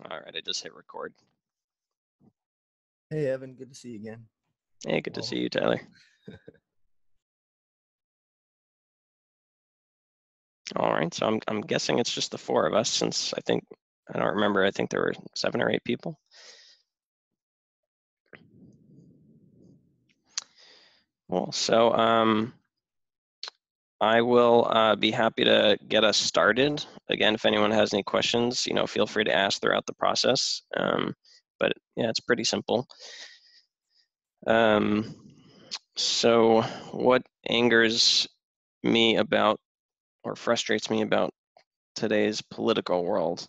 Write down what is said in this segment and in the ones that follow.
All right, I just hit record. Hey, Evan, good to see you again. Hey, good to see you, Tyler. All right, so I'm guessing it's just the four of us, since I don't remember. I think there were 7 or 8 people. Well, so I will be happy to get us started. Again, if anyone has any questions, feel free to ask throughout the process. But yeah, it's pretty simple. So what angers me about or frustrates me about today's political world?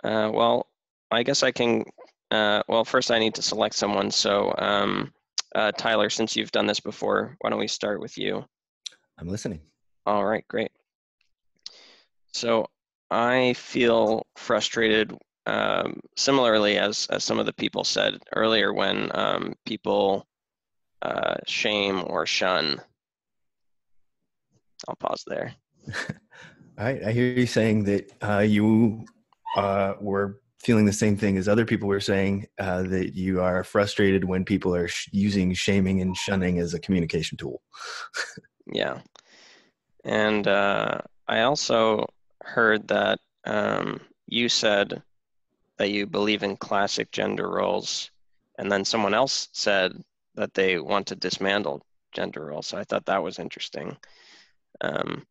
Well, I guess I can. Well, first I need to select someone. So, Tyler, since you've done this before, why don't we start with you? I'm listening. All right, great. So I feel frustrated, similarly as some of the people said earlier, when people shame or shun. I'll pause there. All right, I hear you saying that you were feeling the same thing as other people were saying, that you are frustrated when people are using shaming and shunning as a communication tool. Yeah. And I also heard that you said that you believe in classic gender roles, and then someone else said that they want to dismantle gender roles. So I thought that was interesting. Um,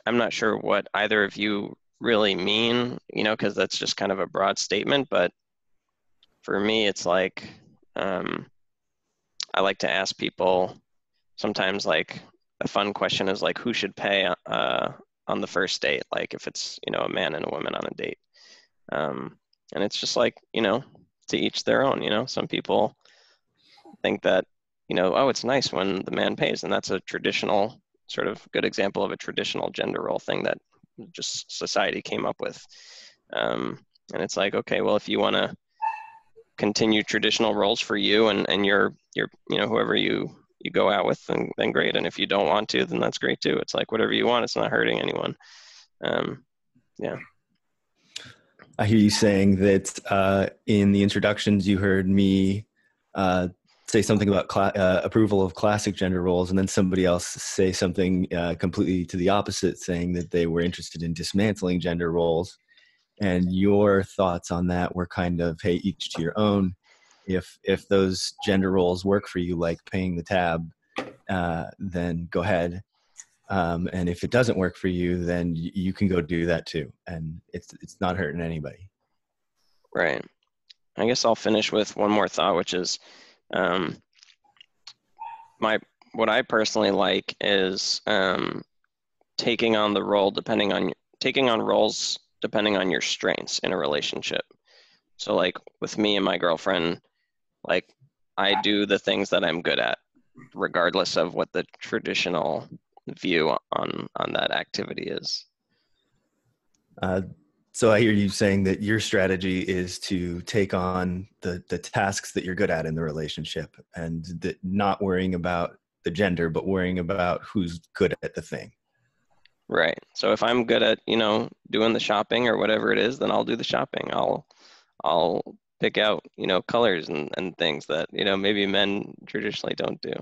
I'm not sure what either of you really mean, because that's just kind of a broad statement. But for me, it's like I like to ask people sometimes, like, a fun question is like, who should pay on the first date? Like if it's, a man and a woman on a date. And it's just like, to each their own, some people think that, oh, it's nice when the man pays. And that's a traditional sort of good example of a traditional gender role thing that just society came up with. And it's like, okay, well, if you want to continue traditional roles for you and your whoever you go out with, then great. And if you don't want to, then that's great too. It's like whatever you want. It's not hurting anyone. Yeah. I hear you saying that in the introductions, you heard me say something about approval of classic gender roles, and then somebody else say something completely to the opposite, saying that they were interested in dismantling gender roles. And your thoughts on that were kind of, hey, each to your own. If those gender roles work for you, like paying the tab, then go ahead. And if it doesn't work for you, then you can go do that too. And it's not hurting anybody. Right. I guess I'll finish with one more thought, which is what I personally like is taking on roles depending on your strengths in a relationship. So like with me and my girlfriend, like I do the things that I'm good at, regardless of what the traditional view on that activity is. So I hear you saying that your strategy is to take on the tasks that you're good at in the relationship, and that not worrying about the gender, but worrying about who's good at the thing. Right. So if I'm good at, doing the shopping or whatever it is, then I'll do the shopping. I'll pick out, colors and things that, maybe men traditionally don't do.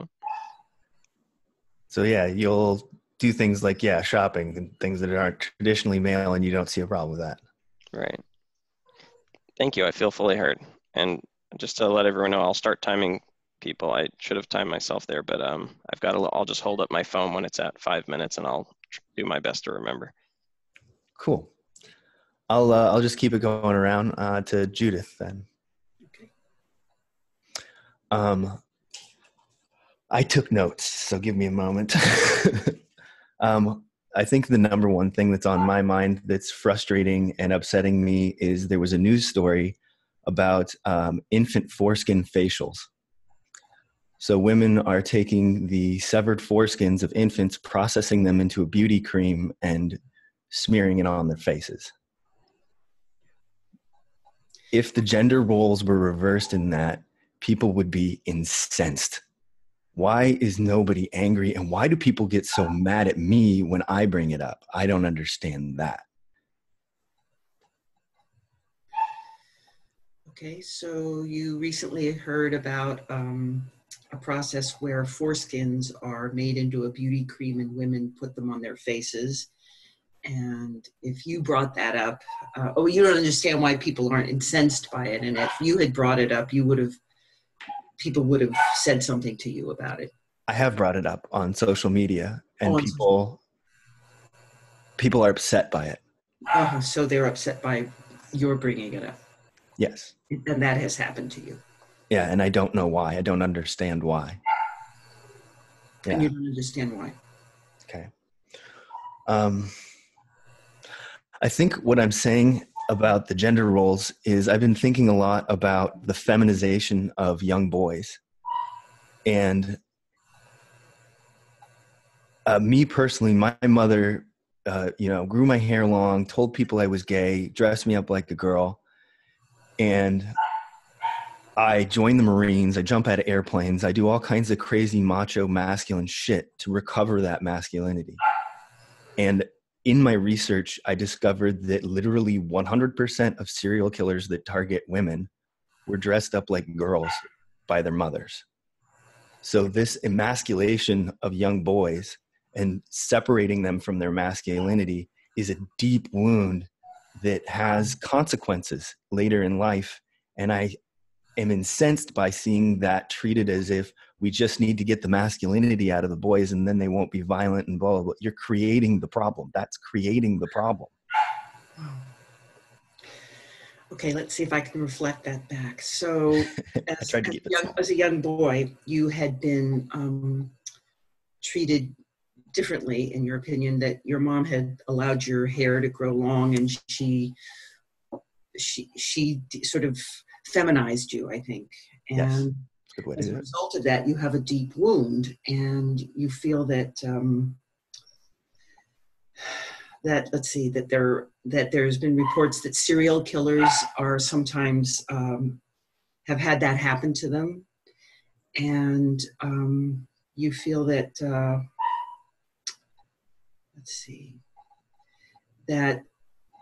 So yeah, you'll do things like, shopping and things that aren't traditionally male, and you don't see a problem with that. Right. Thank you. I feel fully heard. And just to let everyone know, I'll start timing people. I should have timed myself there, but I'll just hold up my phone when it's at 5 minutes, and I'll do my best to remember. Cool. I'll just keep it going around to Judith then. Okay. I took notes, so give me a moment. I think the number one thing that's on my mind that's frustrating and upsetting me is there was a news story about infant foreskin facials. So women are taking the severed foreskins of infants, processing them into a beauty cream, and smearing it on their faces. If the gender roles were reversed in that, people would be incensed. Why is nobody angry? And why do people get so mad at me when I bring it up? I don't understand that. Okay, so you recently heard about a process where foreskins are made into a beauty cream and women put them on their faces. And if you brought that up, you don't understand why people aren't incensed by it. And if you had brought it up, people would have said something to you about it. I have brought it up on social media, and people are upset by it. So they're upset by your bringing it up. Yes. And that has happened to you. Yeah, and I don't know why. I don't understand why. Yeah. And you don't understand why. Okay. I think what I'm saying about the gender roles is I've been thinking a lot about the feminization of young boys. And me personally, my mother, grew my hair long, told people I was gay, dressed me up like a girl. And I joined the Marines. I jump out of airplanes. I do all kinds of crazy macho masculine shit to recover that masculinity. And in my research, I discovered that literally 100% of serial killers that target women were dressed up like girls by their mothers. So this emasculation of young boys and separating them from their masculinity is a deep wound that has consequences later in life. And I am incensed by seeing that treated as if we just need to get the masculinity out of the boys and then they won't be violent and blah, blah, blah. You're creating the problem. That's creating the problem. Okay, let's see if I can reflect that back. So as a young boy, you had been treated differently, in your opinion, that your mom had allowed your hair to grow long and she sort of feminized you, I think. And yes, as a result of that, you have a deep wound, and you feel that that there's been reports that serial killers are sometimes have had that happen to them, and you feel that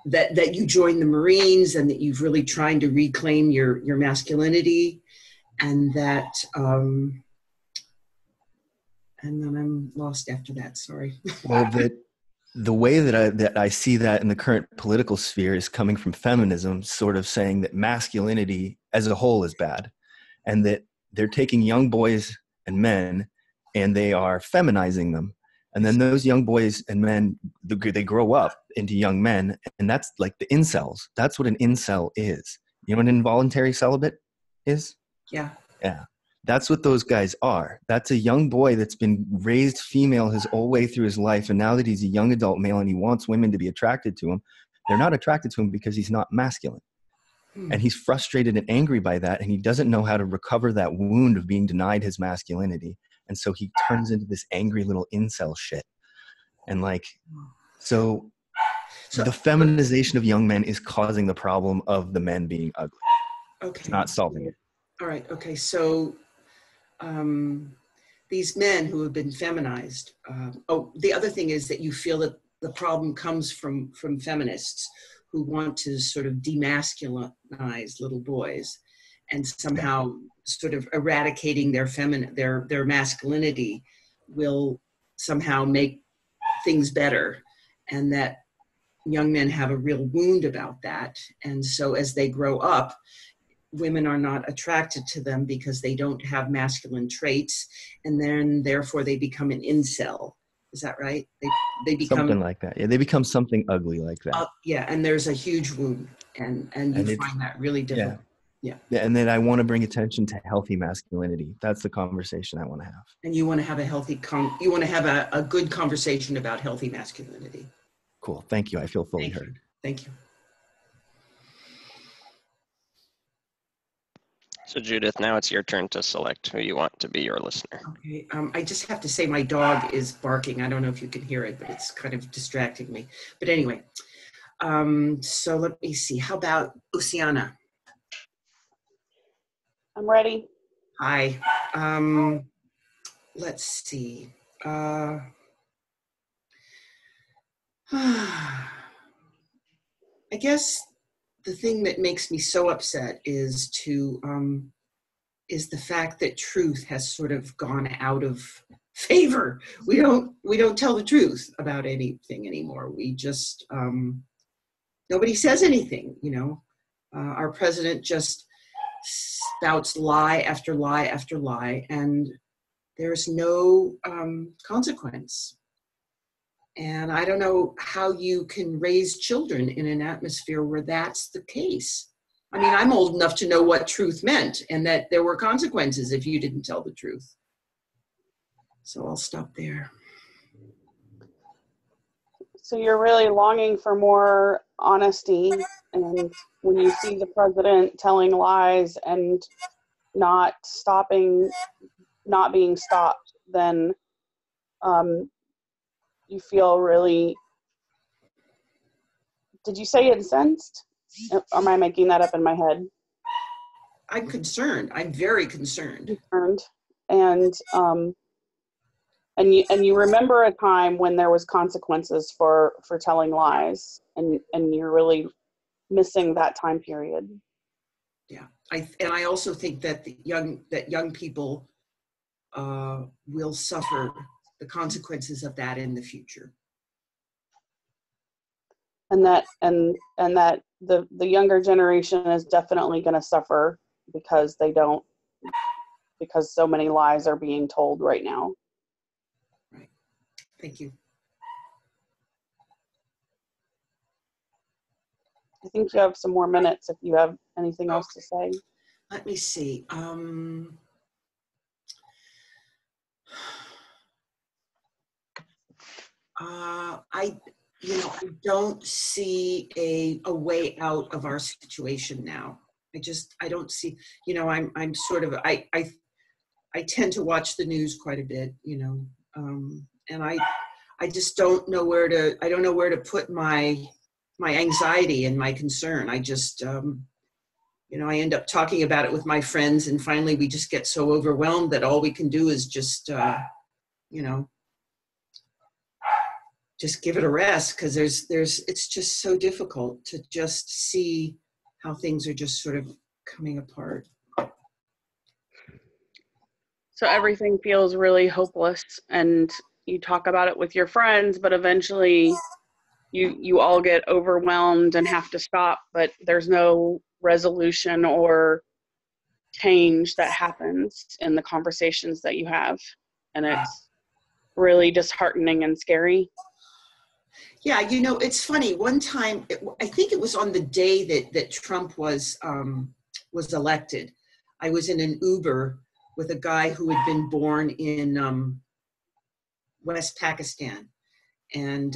that you joined the Marines and that you've really trying to reclaim your masculinity, and that and then I'm lost after that. Sorry. Well, the way that I see that in the current political sphere is coming from feminism, sort of saying that masculinity as a whole is bad, and that they're taking young boys and men and they are feminizing them. And then those young boys and men, they grow up into young men, and that's like the incels. That's what an incel is. You know what an involuntary celibate is? Yeah. Yeah. That's what those guys are. That's a young boy that's been raised female his whole way through his life, and now that he's a young adult male and he wants women to be attracted to him, they're not attracted to him because he's not masculine. And he's frustrated and angry by that, and he doesn't know how to recover that wound of being denied his masculinity. And so he turns into this angry little incel shit. And so the feminization of young men is causing the problem of the men being ugly. Okay. It's not solving it. All right. Okay. So these men who have been feminized. The other thing is that you feel that the problem comes from feminists who want to sort of demasculinize little boys, and somehow sort of eradicating their masculinity will somehow make things better, and that young men have a real wound about that. And so as they grow up, women are not attracted to them because they don't have masculine traits, and then therefore they become an incel. Is that right? They become something like that. Yeah, they become something ugly like that. And there's a huge wound, and you find that really difficult. Yeah. And then I want to bring attention to healthy masculinity. That's the conversation I want to have. And you want to have a good conversation about healthy masculinity. Cool. Thank you. I feel fully heard. Thank you. So Judith, now it's your turn to select who you want to be your listener. Okay. I just have to say my dog is barking. I don't know if you can hear it, but it's kind of distracting me. But anyway, so let me see. How about Luciana? I'm ready. Hi. let's see. I guess the thing that makes me so upset is the fact that truth has sort of gone out of favor. We don't tell the truth about anything anymore. We just nobody says anything. Our president just spouts lie after lie after lie, and there's no consequence. And I don't know how you can raise children in an atmosphere where that's the case. I mean, I'm old enough to know what truth meant and that there were consequences if you didn't tell the truth. So I'll stop there. So you're really longing for more honesty, and when you see the president telling lies and not being stopped, then you feel really, did you say incensed? Or am I making that up in my head? I'm concerned. I'm very concerned. And you remember a time when there was consequences for telling lies, and you're really missing that time period. Yeah, I also think that young people will suffer the consequences of that in the future. And that the younger generation is definitely going to suffer because so many lies are being told right now. Right. Thank you. I think you have some more minutes if you have anything else to say. Let me see. I don't see a way out of our situation now. I don't see, I'm sort of, I tend to watch the news quite a bit, and I just don't know where to put my anxiety and my concern. I just, I end up talking about it with my friends, and finally we just get so overwhelmed that all we can do is just give it a rest, because it's just so difficult to just see how things are just sort of coming apart. So everything feels really hopeless, and you talk about it with your friends, but eventually you all get overwhelmed and have to stop, but there's no resolution or change that happens in the conversations that you have, and it's really disheartening and scary. Yeah, it's funny. One time, I think it was on the day that Trump was elected, I was in an Uber with a guy who had been born in West Pakistan. And,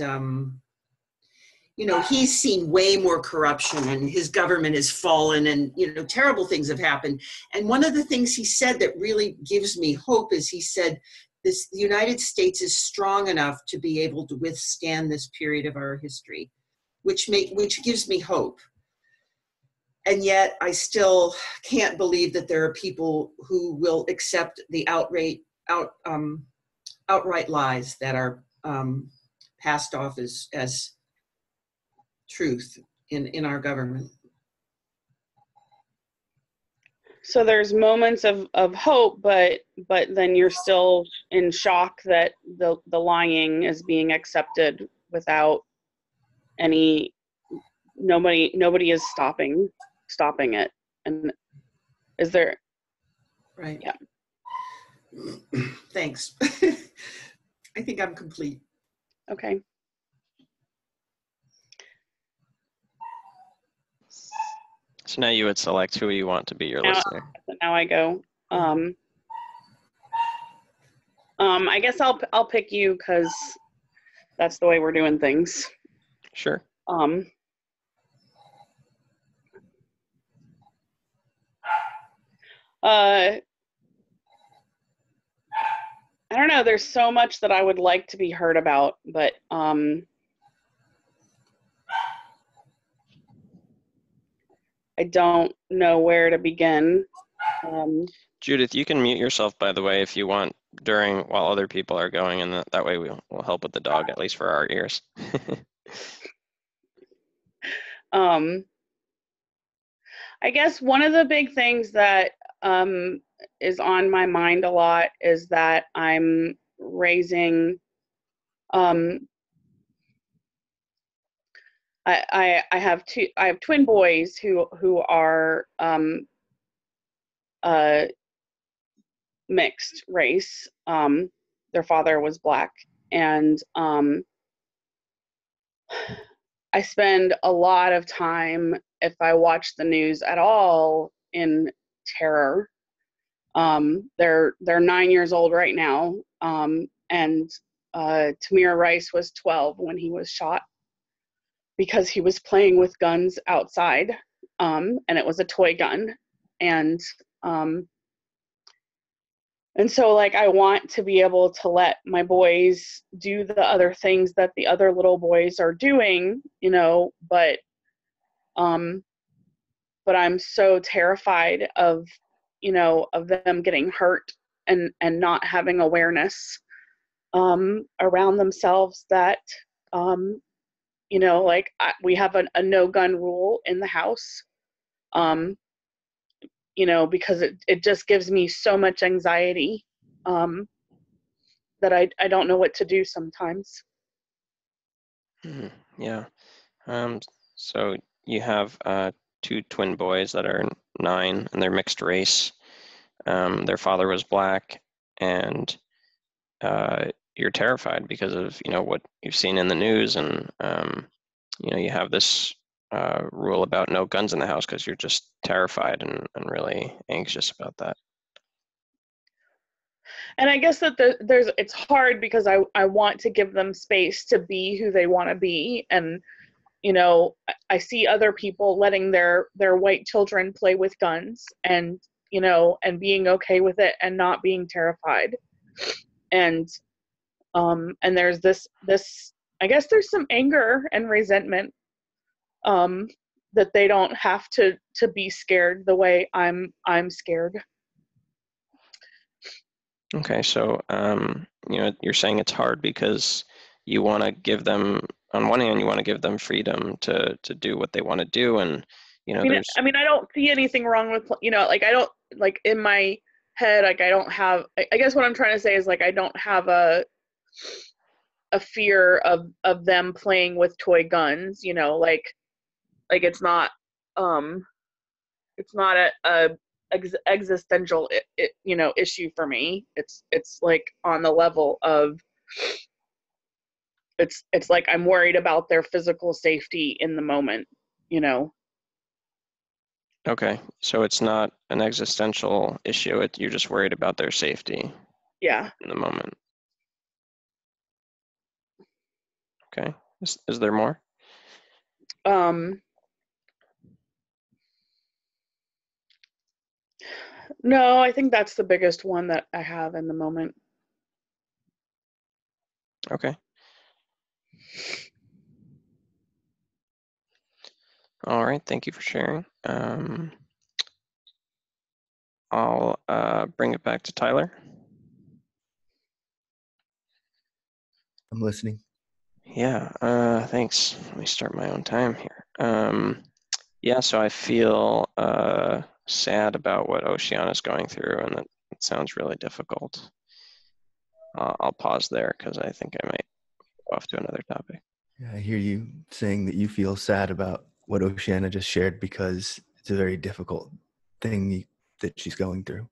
he's seen way more corruption, and his government has fallen, and, terrible things have happened. And one of the things he said that really gives me hope is he said, the United States is strong enough to be able to withstand this period of our history, which gives me hope. And yet I still can't believe that there are people who will accept the outright lies that are passed off as truth in our government. So there's moments of hope, but then you're still in shock that the lying is being accepted without nobody is stopping it. And is there? Right. Yeah. Thanks. I think I'm complete. Okay. So now you would select who you want to be your listener. Now I go. I guess I'll pick you because that's the way we're doing things. Sure. I don't know. There's so much that I would like to be heard about, but I don't know where to begin. Judith, you can mute yourself, by the way, if you want while other people are going, and that way we'll help with the dog, at least for our ears. I guess one of the big things that is on my mind a lot is that I'm raising I have twin boys who are mixed race. Their father was black, and I spend a lot of time, if I watch the news at all, in terror. They're 9 years old right now, and Tamir Rice was 12 when he was shot because he was playing with guns outside, and it was a toy gun, and so, like, I want to be able to let my boys do the other things that the other little boys are doing, you know, but I'm so terrified of, you know, of them getting hurt and not having awareness around themselves that, you know, like we have a no gun rule in the house, you know, because it just gives me so much anxiety that I don't know what to do sometimes. Yeah. So you have 2 twin boys that are 9, and they're mixed race. Their father was black, and you're terrified because of, you know, what you've seen in the news, and you know, you have this rule about no guns in the house because you're just terrified and really anxious about that. And I guess that it's hard because I want to give them space to be who they want to be, and you know, I see other people letting their white children play with guns, and you know, and being okay with it and not being terrified, and there's this I guess there's some anger and resentment that they don't have to be scared the way I'm scared. Okay, so you know, you're saying it's hard because you want to give them, on one hand, you want to give them freedom to do what they want to do, and you know, I mean, I don't see anything wrong with, you know, like I don't, like in my head, like I don't have, I guess what I'm trying to say is like I don't have a fear of them playing with toy guns, you know, like it's not a existential you know, issue for me. It's like on the level of it's like I'm worried about their physical safety in the moment, you know. Okay, so it's not an existential issue. You're just worried about their safety. Yeah. In the moment. Okay. Is there more? No, I think that's the biggest one that I have in the moment. Okay. All right. Thank you for sharing. I'll bring it back to Tyler. I'm listening. Yeah. Thanks. Let me start my own time here. Yeah. So I feel sad about what Oceana's going through, and it sounds really difficult. I'll pause there because I think I might go off to another topic. Yeah, I hear you saying that you feel sad about what Oceana just shared because it's a very difficult thing that she's going through.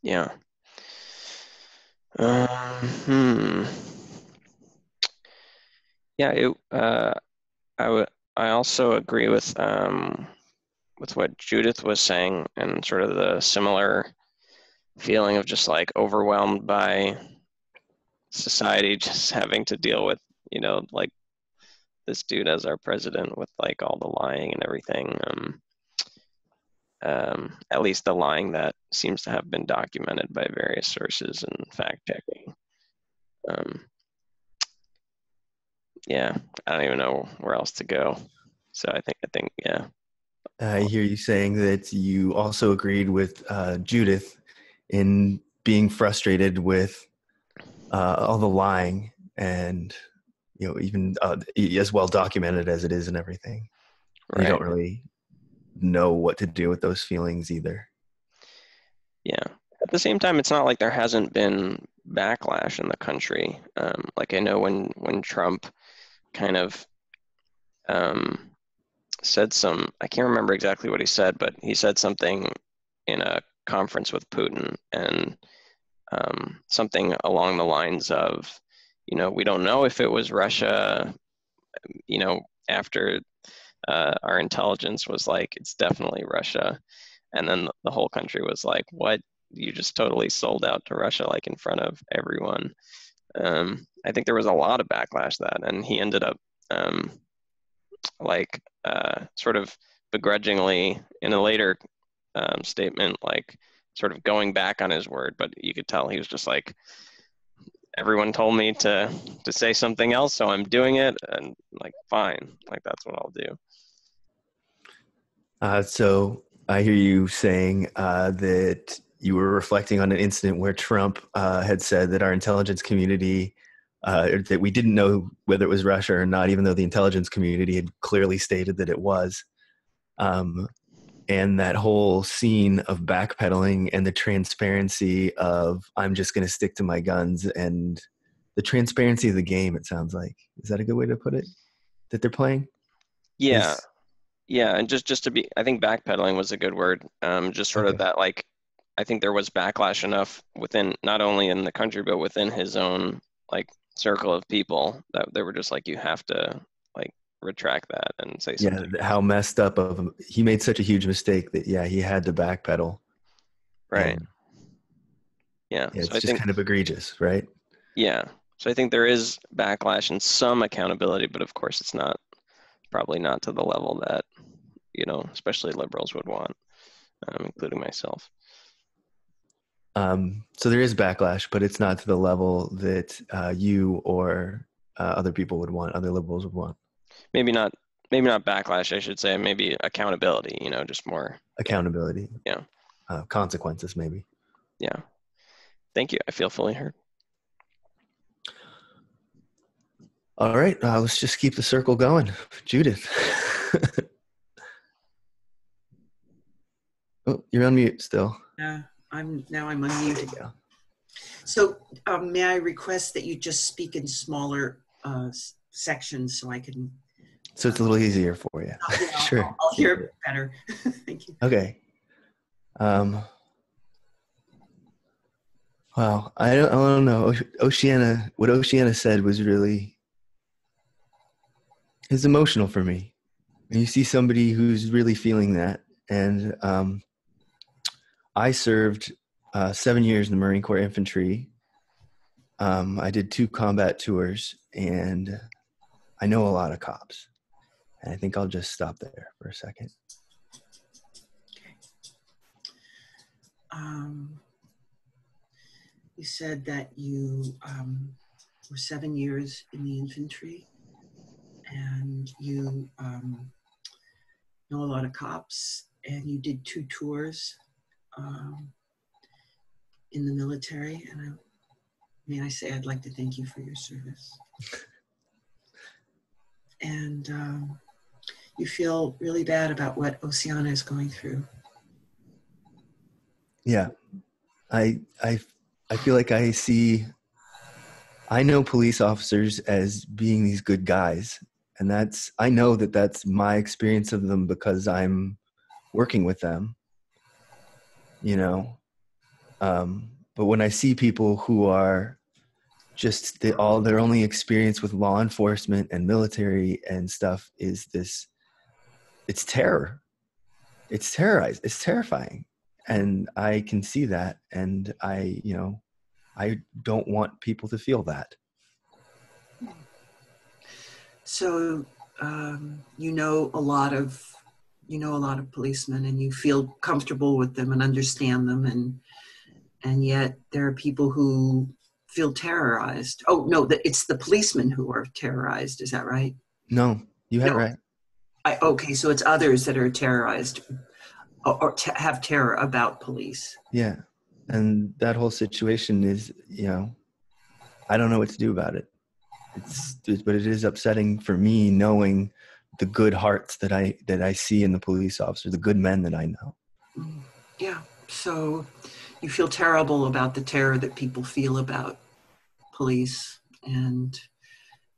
Yeah. Yeah. I also agree with what Judith was saying, and sort of the similar feeling of just like overwhelmed by society, just having to deal with, you know, like this dude as our president with like all the lying and everything. At least the lying that seems to have been documented by various sources and fact checking. Yeah, I don't even know where else to go. So I think, yeah. I hear you saying that you also agreed with Judith in being frustrated with all the lying and, even as well documented as it is and everything. Right. You don't really know what to do with those feelings either. Yeah. At the same time, it's not like there hasn't been backlash in the country. Like I know when Trump kind of said I can't remember exactly what he said, but he said something in a conference with Putin, and something along the lines of, we don't know if it was Russia, after our intelligence was like, it's definitely Russia. And then the whole country was like, what? You just totally sold out to Russia, like in front of everyone. I think there was a lot of backlash to that, and he ended up sort of begrudgingly in a later statement, like sort of going back on his word, but you could tell he was just like, everyone told me to say something else, so I'm doing it, and like, fine, like that's what I'll do. So I hear you saying that you were reflecting on an incident where Trump had said that our intelligence community, that we didn't know whether it was Russia or not, even though the intelligence community had clearly stated that it was. And that whole scene of backpedaling and the transparency of, I'm just going to stick to my guns, and the transparency of the game, it sounds like. Is that a good way to put it? That they're playing? Yeah. Yeah, and just to be, I think backpedaling was a good word. Just sort of that, like, I think there was backlash enough within, not only in the country, but within his own, like, circle of people, that they were just like, you have to, like, retract that and say something. Yeah, how messed up of him. He made such a huge mistake that, he had to backpedal. Right. And, yeah. It's so I just think, kind of egregious, right? Yeah. So I think there is backlash and some accountability, but of course it's probably not to the level that, especially liberals would want, including myself. So there is backlash, but it's not to the level that you or other people would want, other liberals would want. Maybe not backlash, I should say. Maybe accountability, just more. Accountability. Yeah. Consequences, maybe. Yeah. Thank you. I feel fully heard. All right. Let's just keep the circle going. Judith. Oh, you're on mute still. Yeah, I'm unmuted. So may I request that you just speak in smaller sections so I can... So it's a little easier for you. Sure. I'll hear it better. Thank you. Okay. Wow. I don't know. What Oceana said was really, it's emotional for me. And you see somebody who's really feeling that. And I served 7 years in the Marine Corps Infantry. I did 2 combat tours, and I know a lot of cops. And I think I'll just stop there for a second. You said that you were 7 years in the infantry, and you know a lot of cops, and you did 2 tours in the military. And may I say, I'd like to thank you for your service. And you feel really bad about what Oceana is going through. Yeah, I feel like I know police officers as being these good guys, and I know that that's my experience of them because I'm working with them, but when I see people who are just their only experience with law enforcement and military and stuff is this, it's terror. It's terrifying. And I can see that. And I don't want people to feel that. So, you know a lot of policemen, and you feel comfortable with them and understand them. And yet there are people who feel terrorized. Oh, no, it's the policemen who are terrorized. Is that right? No, you had it right. Okay, so it's others that are terrorized or have terror about police. Yeah. And that whole situation is, I don't know what to do about it. But it is upsetting for me knowing the good hearts that I see in the police officer, the good men that I know. Yeah. So you feel terrible about the terror that people feel about police, and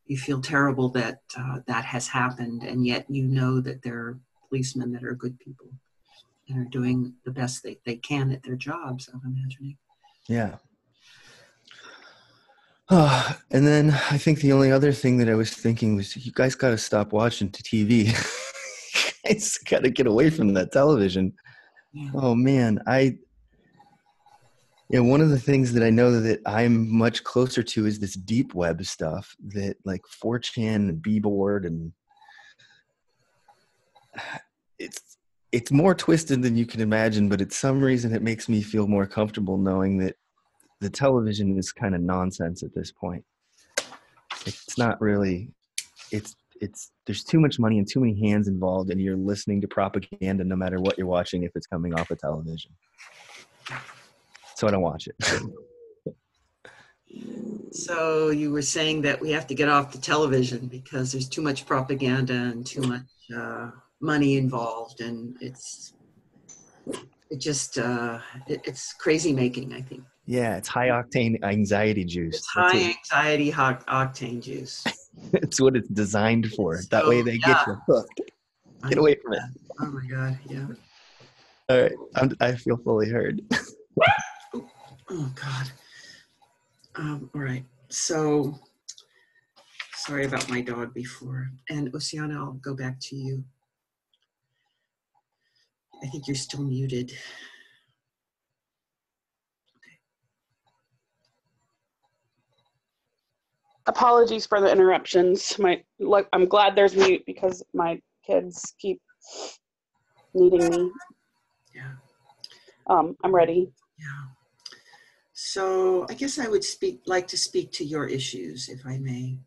you feel terrible that that has happened, and yet you know that there are policemen that are good people and are doing the best they can at their jobs, I'm imagining. Yeah. And then I think the only other thing that I was thinking was, you guys got to stop watching TV. You guys got to get away from that television. Yeah. Oh man, one of the things that I know that I'm much closer to is this deep web stuff, that like 4chan and B-board, and it's more twisted than you can imagine, but it's some reason it makes me feel more comfortable knowing that the television is kind of nonsense at this point. It's not really, it's there's too much money and too many hands involved, and you're listening to propaganda no matter what you're watching if it's coming off a television. So I don't watch it. So you were saying that we have to get off the television because there's too much propaganda and too much money involved, and it's crazy making, I think. Yeah, it's high octane anxiety juice. It's high anxiety octane juice. It's what it's designed for. So, that way they get you hooked. Get away from it. Oh my God, yeah. All right, I feel fully heard. Oh God. All right. So sorry about my dog before. And Oceana, I'll go back to you. I think you're still muted. Apologies for the interruptions. I'm glad there's mute because my kids keep needing me. Yeah. I'm ready. Yeah. So I guess I would like to speak to your issues, if I may.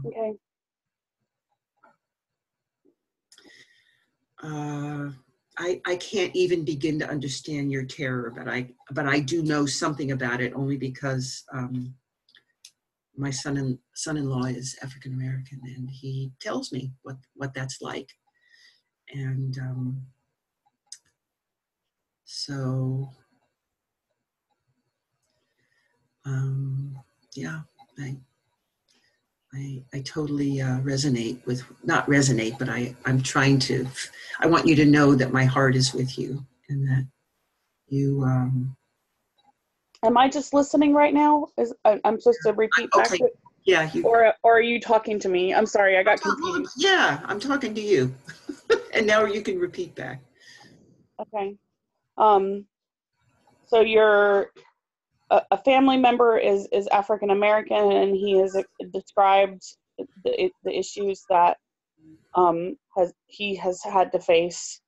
Okay. I can't even begin to understand your terror, but I do know something about it, only because my son-in-law is African American, and he tells me what that's like. And yeah, I totally resonate with, not resonate, but I want you to know that my heart is with you, and that you. Am I just listening right now? I'm supposed to repeat back? Okay. Yeah. Or are you talking to me? I'm sorry, I got confused. Yeah, I'm talking to you. And now you can repeat back. Okay. So you're a family member is African American, and he has described the issues that he has had to face,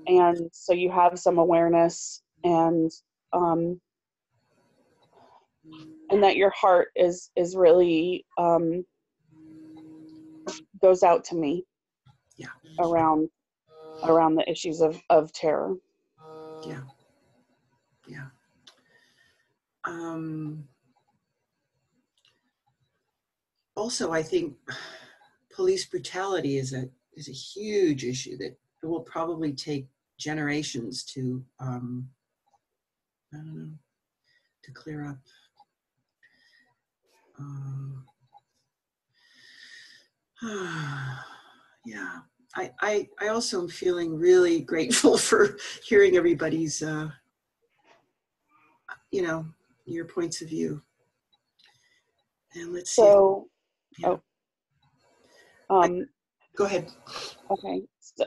and so you have some awareness, and that your heart is really goes out to me. Yeah. Around the issues of terror. Yeah. Yeah. Also, I think police brutality is a huge issue that it will probably take generations to I don't know, to clear up. Yeah, I also am feeling really grateful for hearing everybody's your points of view. And let's see. So, yeah. Go ahead. Okay. So,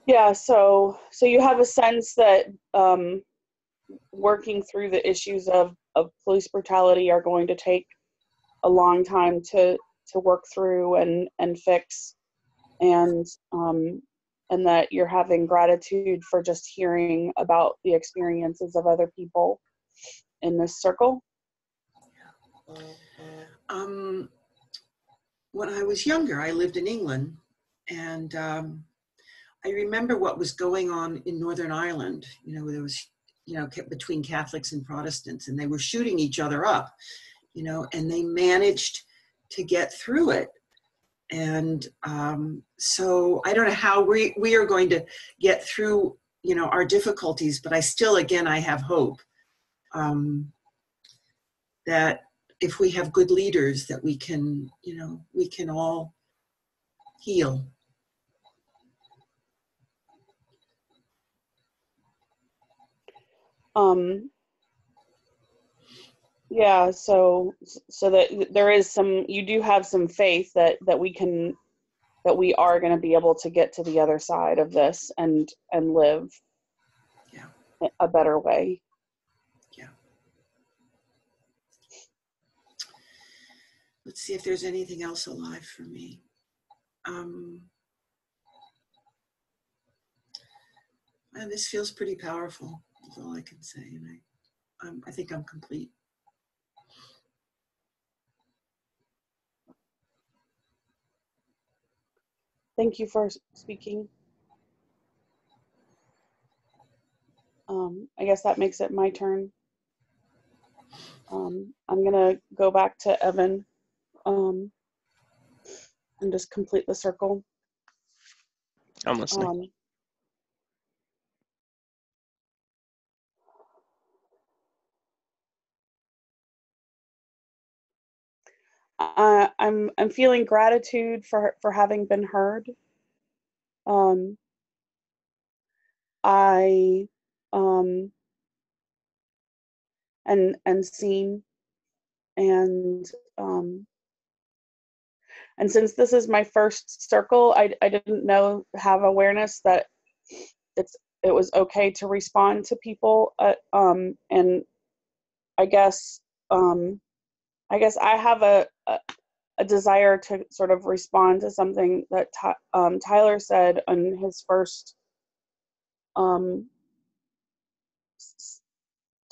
yeah. So you have a sense that working through the issues of police brutality are going to take a long time to work through and fix, and that you're having gratitude for just hearing about the experiences of other people in this circle. When I was younger, I lived in England, and I remember what was going on in Northern Ireland. There was between Catholics and Protestants, and they were shooting each other up, and they managed to get through it. And so I don't know how we are going to get through, our difficulties, but I still, again, I have hope that if we have good leaders, that we can all heal. Yeah, so that there is you do have some faith that we are going to be able to get to the other side of this and live a better way. Yeah. Let's see if there's anything else alive for me. And this feels pretty powerful, is all I can say. And I think I'm complete. Thank you for speaking. I guess that makes it my turn. I'm gonna go back to Evan and just complete the circle. I'm listening. I'm feeling gratitude for having been heard. I and seen, and since this is my first circle, I didn't have awareness that it was okay to respond to people, and I guess I have a desire to sort of respond to something that Tyler said on his first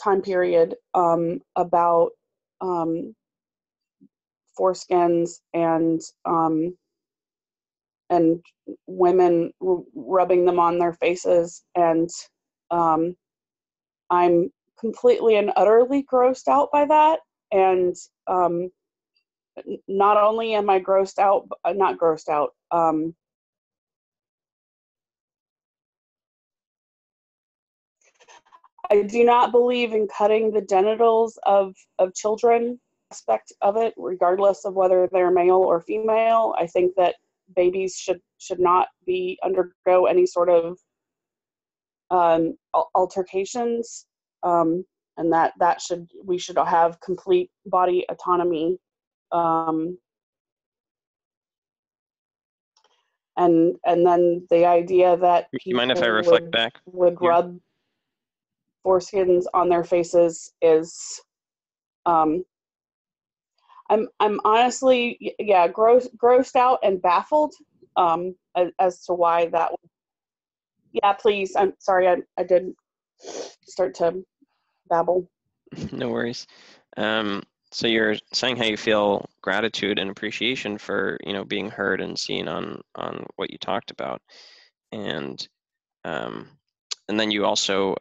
time period about foreskins and women rubbing them on their faces, and I'm completely and utterly grossed out by that. And not only am I not grossed out, I do not believe in cutting the genitals of children aspect of it, regardless of whether they're male or female. I think that babies should not undergo any sort of altercations, and that we should have complete body autonomy. And then the idea that people you mind if I reflect back would rub foreskins on their faces is, I'm honestly, grossed out and baffled as to why that would. Yeah, please. I'm sorry, I did start to babble. No worries. So you're saying how you feel gratitude and appreciation for, being heard and seen on what you talked about, and then you also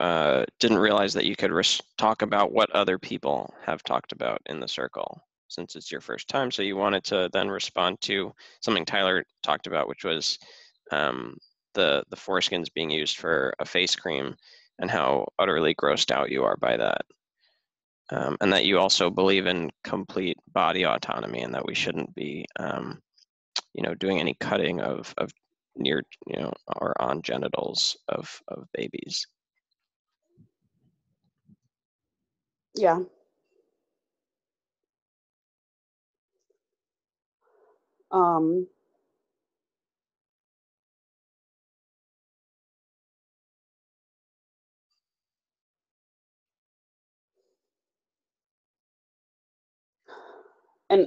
didn't realize that you could talk about what other people have talked about in the circle since it's your first time. So you wanted to then respond to something Tyler talked about, which was the foreskins being used for a face cream and how utterly grossed out you are by that. And that you also believe in complete body autonomy and that we shouldn't be, doing any cutting of near, or on genitals of babies. Yeah.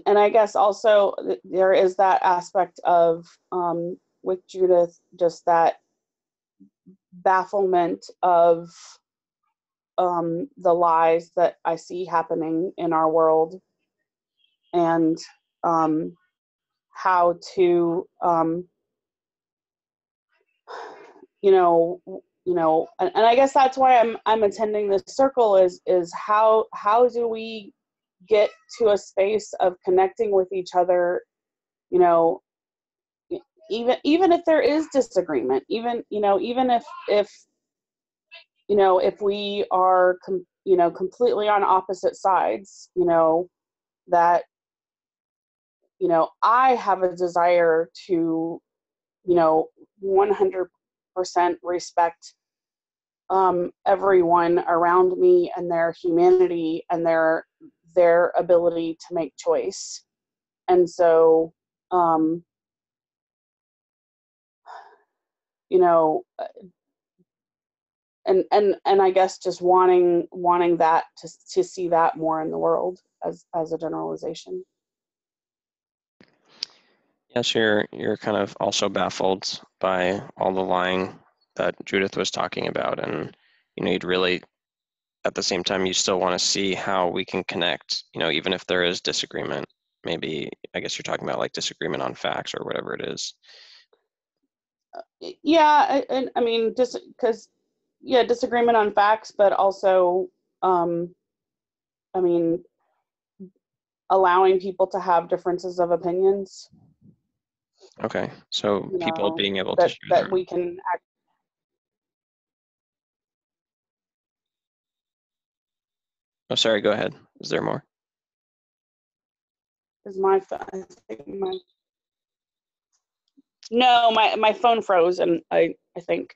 And I guess also there is that aspect of with Judith, just that bafflement of the lies that I see happening in our world, and how to and I guess that's why I'm attending this circle is how do we get to a space of connecting with each other, even if there is disagreement, even if we are completely on opposite sides, that I have a desire to 100% respect everyone around me and their humanity and their ability to make choice. And so and I guess just wanting that to see that more in the world as a generalization. Yes, you're kind of also baffled by all the lying that Judith was talking about, and you'd really, at the same time, you still want to see how we can connect, even if there is disagreement. Maybe, I guess you're talking about like disagreement on facts or whatever it is. Yeah, and I mean, just because, disagreement on facts, but also, I mean, allowing people to have differences of opinions. Okay, so people being able to share that we can act. Oh, sorry, go ahead. Is there more? Is my phone? No, my phone froze, and I think.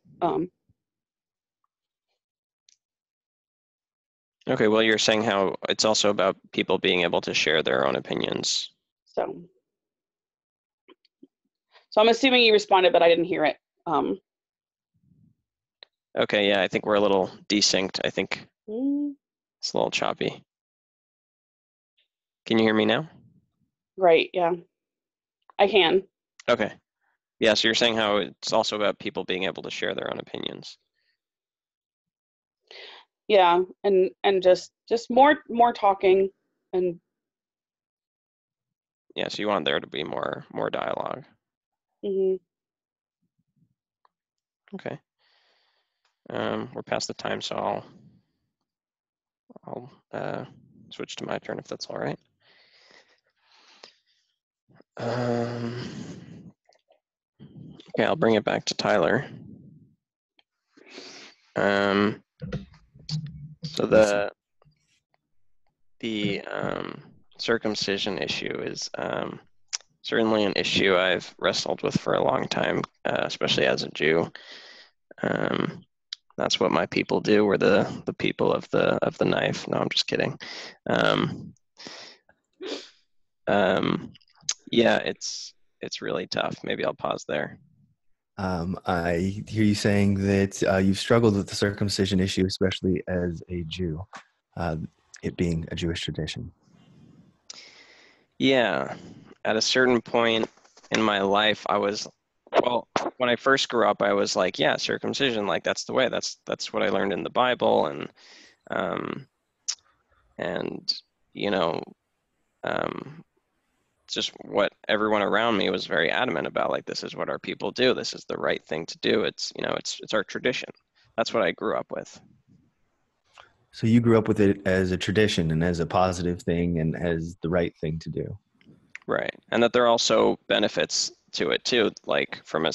Okay, well, you're saying how it's also about people being able to share their own opinions. So I'm assuming you responded, but I didn't hear it. Okay, yeah, I think we're a little desynced. I think it's a little choppy. Can you hear me now? Right, yeah. I can. Okay. Yeah, so you're saying how it's also about people being able to share their own opinions. Yeah, and just more talking and. Yeah, so you want there to be more dialogue. Mm-hmm. Okay. We're past the time, so I'll switch to my turn if that's all right. Okay, I'll bring it back to Tyler. So the circumcision issue is certainly an issue I've wrestled with for a long time, especially as a Jew. That's what my people do. We're the people of the knife. No, I'm just kidding. Yeah, it's really tough. Maybe I'll pause there. I hear you saying that you've struggled with the circumcision issue, especially as a Jew, it being a Jewish tradition. Yeah, at a certain point in my life, when I first grew up, I was like, yeah, circumcision, like that's the way. That's what I learned in the Bible, and just what everyone around me was very adamant about. Like, this is what our people do. This is the right thing to do. It's it's our tradition. That's what I grew up with. So you grew up with it as a tradition and as a positive thing and as the right thing to do. Right. And that there are also benefits to it too, like from a,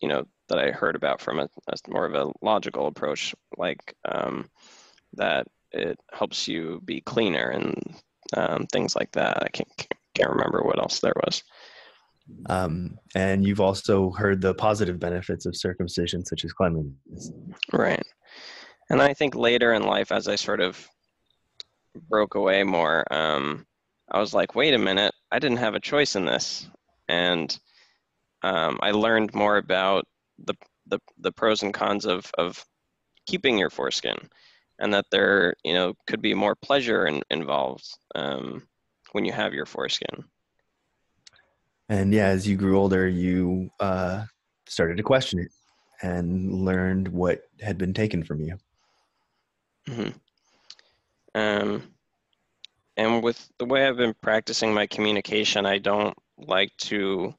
that I heard about from a more of a logical approach, like that it helps you be cleaner and things like that. I can't remember what else there was. And you've also heard the positive benefits of circumcision, such as cleanliness. Right. And I think later in life, as I sort of broke away more, I was like, wait a minute, I didn't have a choice in this. And I learned more about the pros and cons of keeping your foreskin, and that there, could be more pleasure involved when you have your foreskin. And yeah, as you grew older, you started to question it and learned what had been taken from you. Mm-hmm. And with the way I've been practicing my communication, I don't like to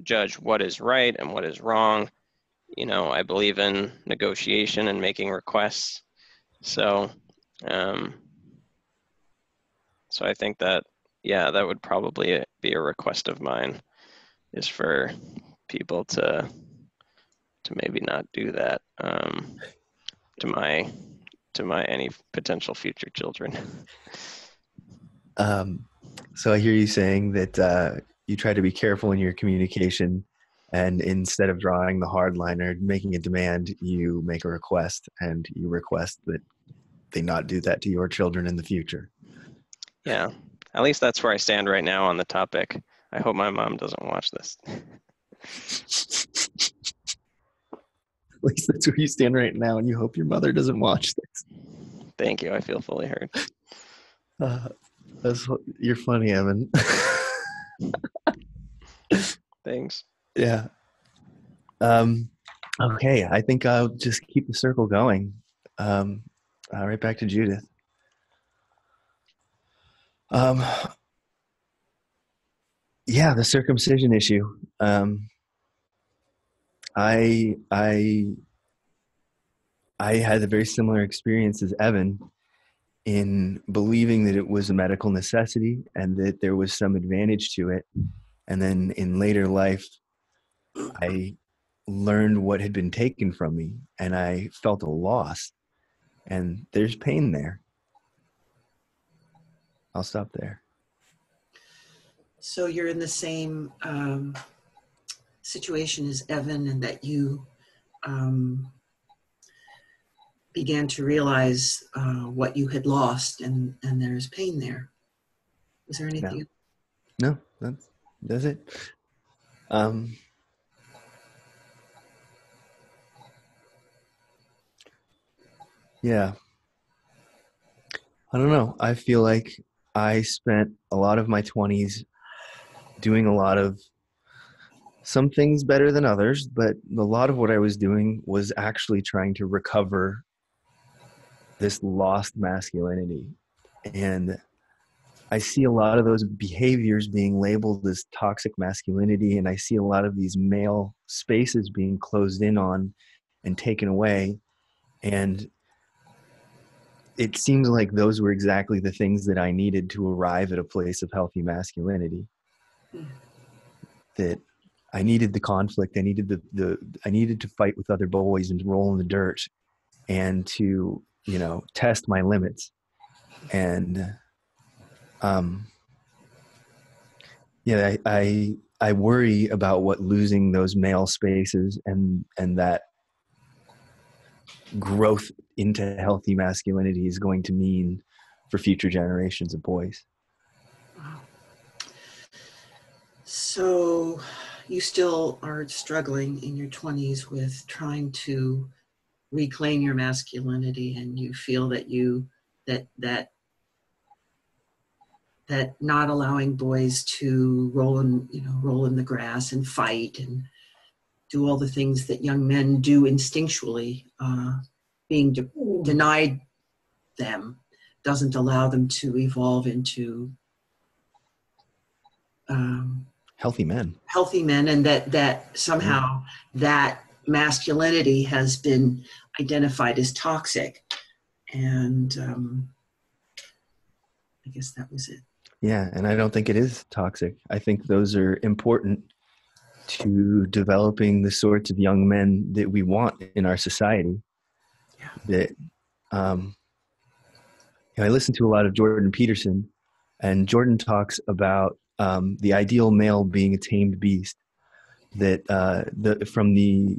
judge what is right and what is wrong. I believe in negotiation and making requests. So, so I think that, yeah, that would probably be a request of mine, is for people to maybe not do that to my any potential future children. So I hear you saying that you try to be careful in your communication, and instead of drawing the hard line or making a demand, you make a request, and you request that they not do that to your children in the future. Yeah, at least that's where I stand right now on the topic. I hope my mom doesn't watch this. At least that's where you stand right now, and you hope your mother doesn't watch this. Thank you. I feel fully heard. You're funny, Evan. Thanks. Yeah. Okay, I think I'll just keep the circle going. Right back to Judith. Yeah, the circumcision issue. I had a very similar experience as Evan in believing that it was a medical necessity and that there was some advantage to it. And then in later life, I learned what had been taken from me, and I felt a loss, and there's pain there. I'll stop there. So you're in the same situation as Evan, and that you began to realize what you had lost, and there's pain there. Is there anything? No, that's it. Yeah. I don't know. I feel like I spent a lot of my 20s doing a lot of some things better than others, but a lot of what I was doing was actually trying to recover this lost masculinity. And I see a lot of those behaviors being labeled as toxic masculinity, and I see a lot of these male spaces being closed in on and taken away. And it seems like those were exactly the things that I needed to arrive at a place of healthy masculinity. That I needed the conflict. I needed I needed to fight with other boys and to roll in the dirt and to, test my limits. And, yeah, I worry about what losing those male spaces and that growth into healthy masculinity is going to mean for future generations of boys. Wow. So you still are struggling in your 20s with trying to reclaim your masculinity, and you feel that that not allowing boys to roll in the grass and fight and do all the things that young men do instinctually, being denied them doesn't allow them to evolve into healthy men, and that somehow that masculinity has been identified as toxic. And I guess that was it. Yeah, and I don't think it is toxic. I think those are important to developing the sorts of young men that we want in our society. Yeah. That I listen to a lot of Jordan Peterson, and Jordan talks about the ideal male being a tamed beast. That from the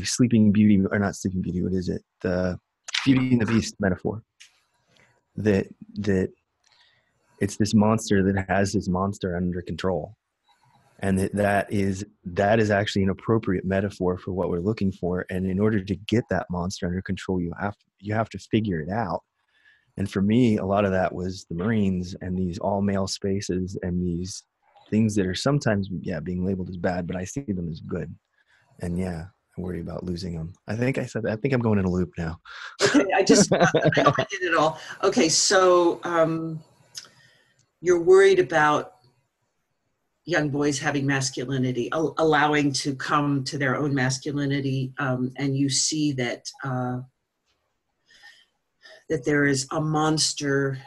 Sleeping Beauty, or not Sleeping Beauty, what is it? The Beauty and the Beast metaphor. That it's this monster that has this monster under control, and that is actually an appropriate metaphor for what we're looking for. And in order to get that monster under control, you have to figure it out. And for me, a lot of that was the Marines and these all male spaces and these things that are sometimes being labeled as bad, but I see them as good. And I worry about losing them. I think I'm going in a loop now. Okay, I hope I did it all. Okay, so you're worried about young boys having masculinity, allowing to come to their own masculinity, and you see that that there is a monster,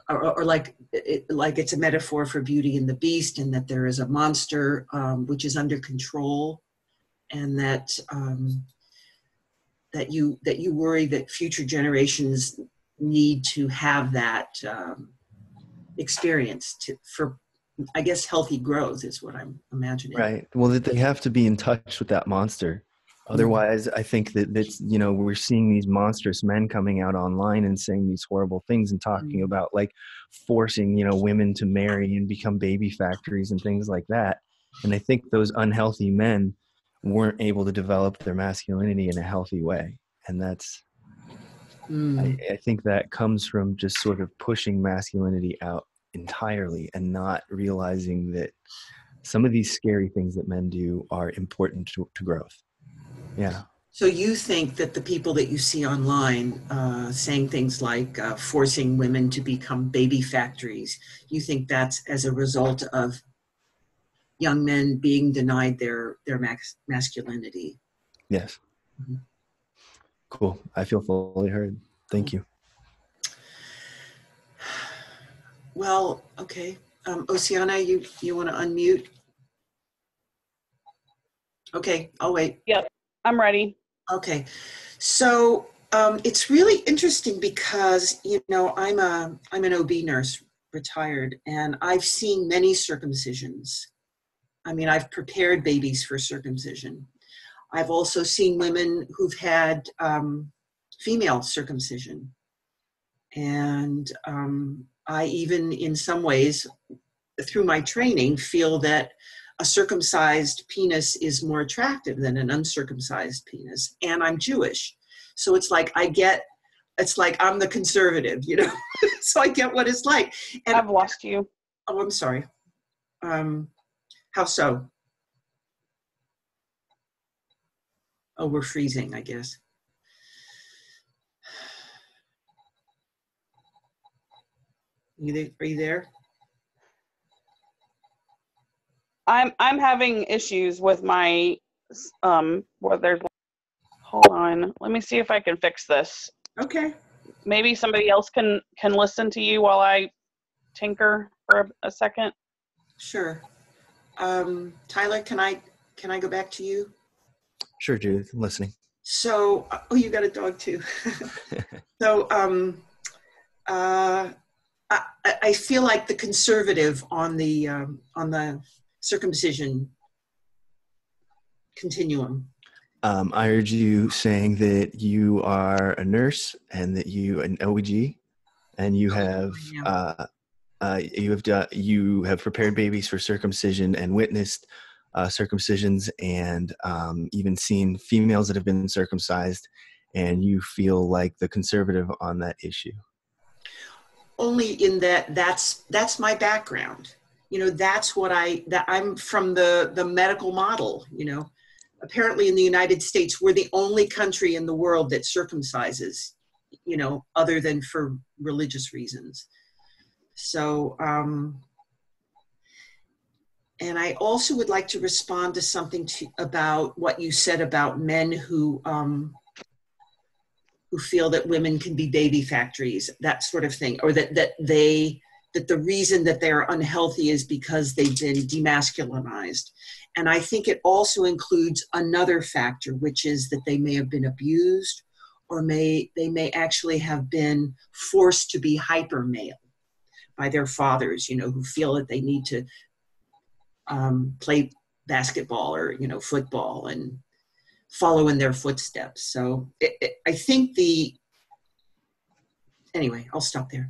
or like it's a metaphor for Beauty and the Beast, and that there is a monster which is under control, and that that you worry that future generations need to have that experience for, I guess, healthy growth is what I'm imagining. Right. Well, that they have to be in touch with that monster. Otherwise, I think that's, you know, we're seeing these monstrous men coming out online and saying these horrible things and talking about like forcing, you know, women to marry and become baby factories and things like that. And I think those unhealthy men weren't able to develop their masculinity in a healthy way. And that's, I think that comes from just sort of pushing masculinity out entirely and not realizing that some of these scary things that men do are important to growth. Yeah. So you think that the people that you see online saying things like forcing women to become baby factories, you think that's as a result of young men being denied their masculinity? Yes. Cool. I feel fully heard. Thank you. Well, okay. Oceana, you want to unmute? Okay, I'll wait. Yep, I'm ready. Okay, so it's really interesting because, you know, I'm an OB nurse, retired, and I've seen many circumcisions. I mean, I've prepared babies for circumcision. I've also seen women who've had female circumcision. And I even, in some ways, through my training, feel that a circumcised penis is more attractive than an uncircumcised penis. And I'm Jewish. So it's like I'm the conservative, you know, so I get what it's like. And I've lost you. Oh, I'm sorry. How so? Oh, we're freezing, I guess. Are you there? I'm having issues with my hold on. Let me see if I can fix this. Okay. Maybe somebody else can listen to you while I tinker for a second. Sure. Tyler, can I go back to you? Sure, Judith, I'm listening. So, oh, you got a dog too. So, I feel like the conservative on the circumcision continuum. I heard you saying that you are a nurse and that you an OBG, and you have you have prepared babies for circumcision and witnessed circumcisions and even seen females that have been circumcised, and you feel like the conservative on that issue. Only in that's my background. You know, that's what I'm from the medical model, you know. Apparently in the United States, we're the only country in the world that circumcises, you know, other than for religious reasons. So, and I also would like to respond to something about what you said about men who feel that women can be baby factories, that sort of thing, or that the reason that they're unhealthy is because they've been demasculinized. And I think it also includes another factor, which is that they may have been abused, or they may actually have been forced to be hyper male by their fathers, you know, who feel that they need to play basketball or, you know, football and follow in their footsteps. So I think anyway, I'll stop there.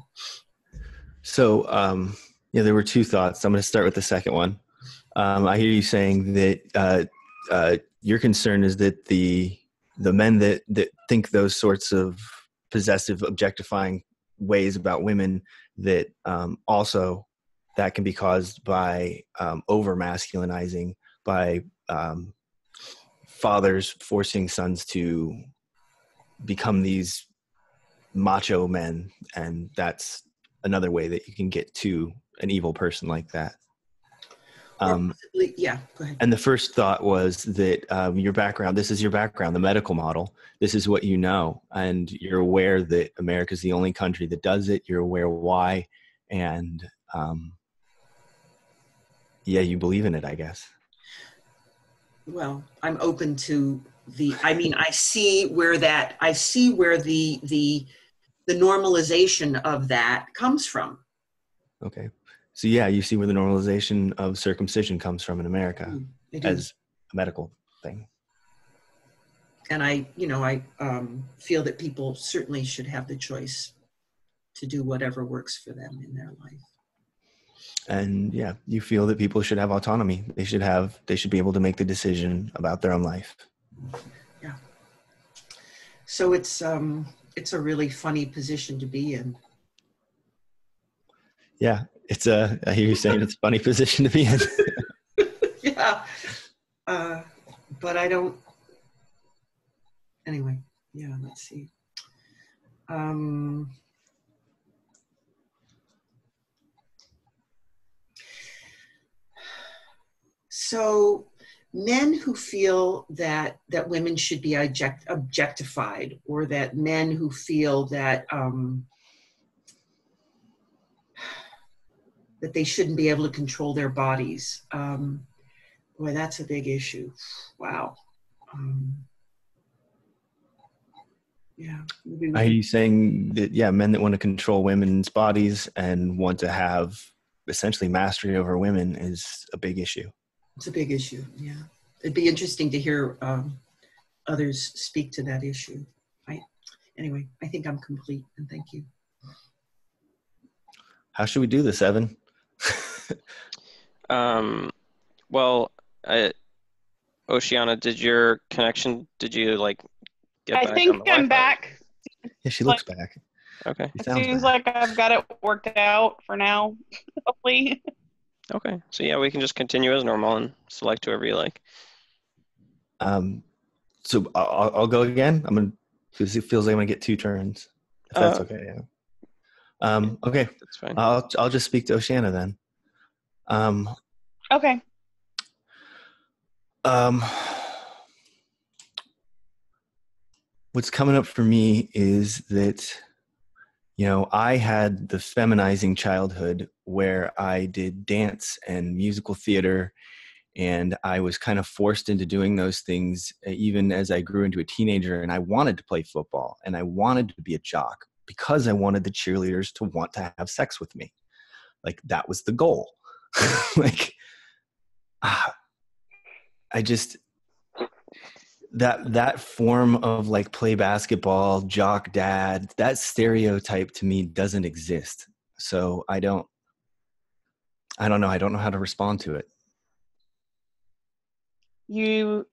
So, there were two thoughts. I'm going to start with the second one. I hear you saying that your concern is that the men that think those sorts of possessive, objectifying ways about women, that also that can be caused by over masculinizing, by fathers forcing sons to become these macho men, and that's another way that you can get to an evil person like that. Or possibly, yeah, go ahead. And the first thought was that your background, this is your background, the medical model. This is what you know. And you're aware that America is the only country that does it. You're aware why. And yeah, you believe in it, I guess. Well, I'm open to I see where the normalization of that comes from. Okay. So yeah, you see where the normalization of circumcision comes from in America as a medical thing. And I feel that people certainly should have the choice to do whatever works for them in their life. And yeah, you feel that people should have autonomy. They should be able to make the decision about their own life. Yeah. So it's a really funny position to be in. Yeah, I hear you saying it's a funny position to be in. Yeah. But I don't, anyway, yeah, let's see. So men who feel that women should be objectified, or that men who feel that that they shouldn't be able to control their bodies. Boy, that's a big issue. Wow. Yeah. Are you saying that, yeah, men that want to control women's bodies and want to have essentially mastery over women is a big issue? It's a big issue, yeah. It'd be interesting to hear others speak to that issue. Anyway, I think I'm complete, and thank you. How should we do this, Evan? Well, Oceana, did you like get back? I think I'm back. Yeah, she looks back. Okay. It seems like I've got it worked out for now, hopefully. Okay. So yeah, we can just continue as normal and select whoever you like. So I'll go again. Because it feels like I'm gonna get 2 turns. If that's okay. Yeah. Okay. That's fine. I'll just speak to Oceana then. Okay. What's coming up for me is that, I had the feminizing childhood where I did dance and musical theater, and I was kind of forced into doing those things even as I grew into a teenager, and I wanted to play football and I wanted to be a jock because I wanted the cheerleaders to want to have sex with me. Like, that was the goal. I just, that form of like play basketball, jock dad, that stereotype to me doesn't exist. So I don't know. I don't know how to respond to it. You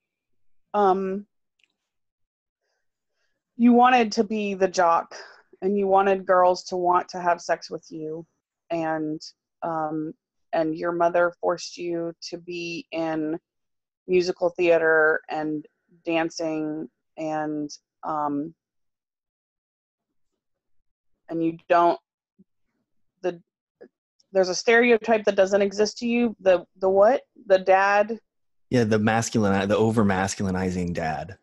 wanted to be the jock, and you wanted girls to want to have sex with you, and your mother forced you to be in musical theater and dancing, and you don't, there's a stereotype that doesn't exist to you. The what? The dad? Yeah, the over masculinizing dad.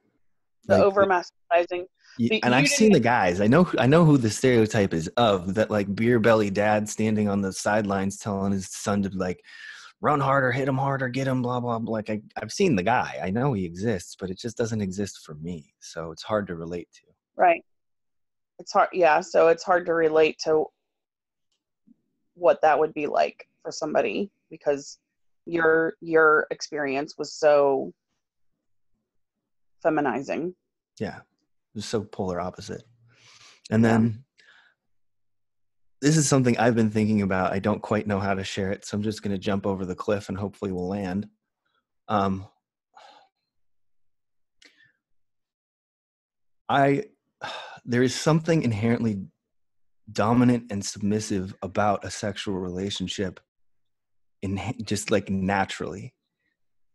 The over masculinizing. Yeah, and I've seen the guys. I know who the stereotype is of, that like beer belly dad standing on the sidelines telling his son to like run harder, hit him harder, get him, blah, blah, blah. Like I've seen the guy. I know he exists, but it just doesn't exist for me. So it's hard to relate to. Right. It's hard. Yeah. So it's hard to relate to what that would be like for somebody, because your experience was so feminizing. Yeah. It was so polar opposite. And then this is something I've been thinking about. I don't quite know how to share it, so I'm just going to jump over the cliff and hopefully we'll land. There is something inherently dominant and submissive about a sexual relationship, just like naturally.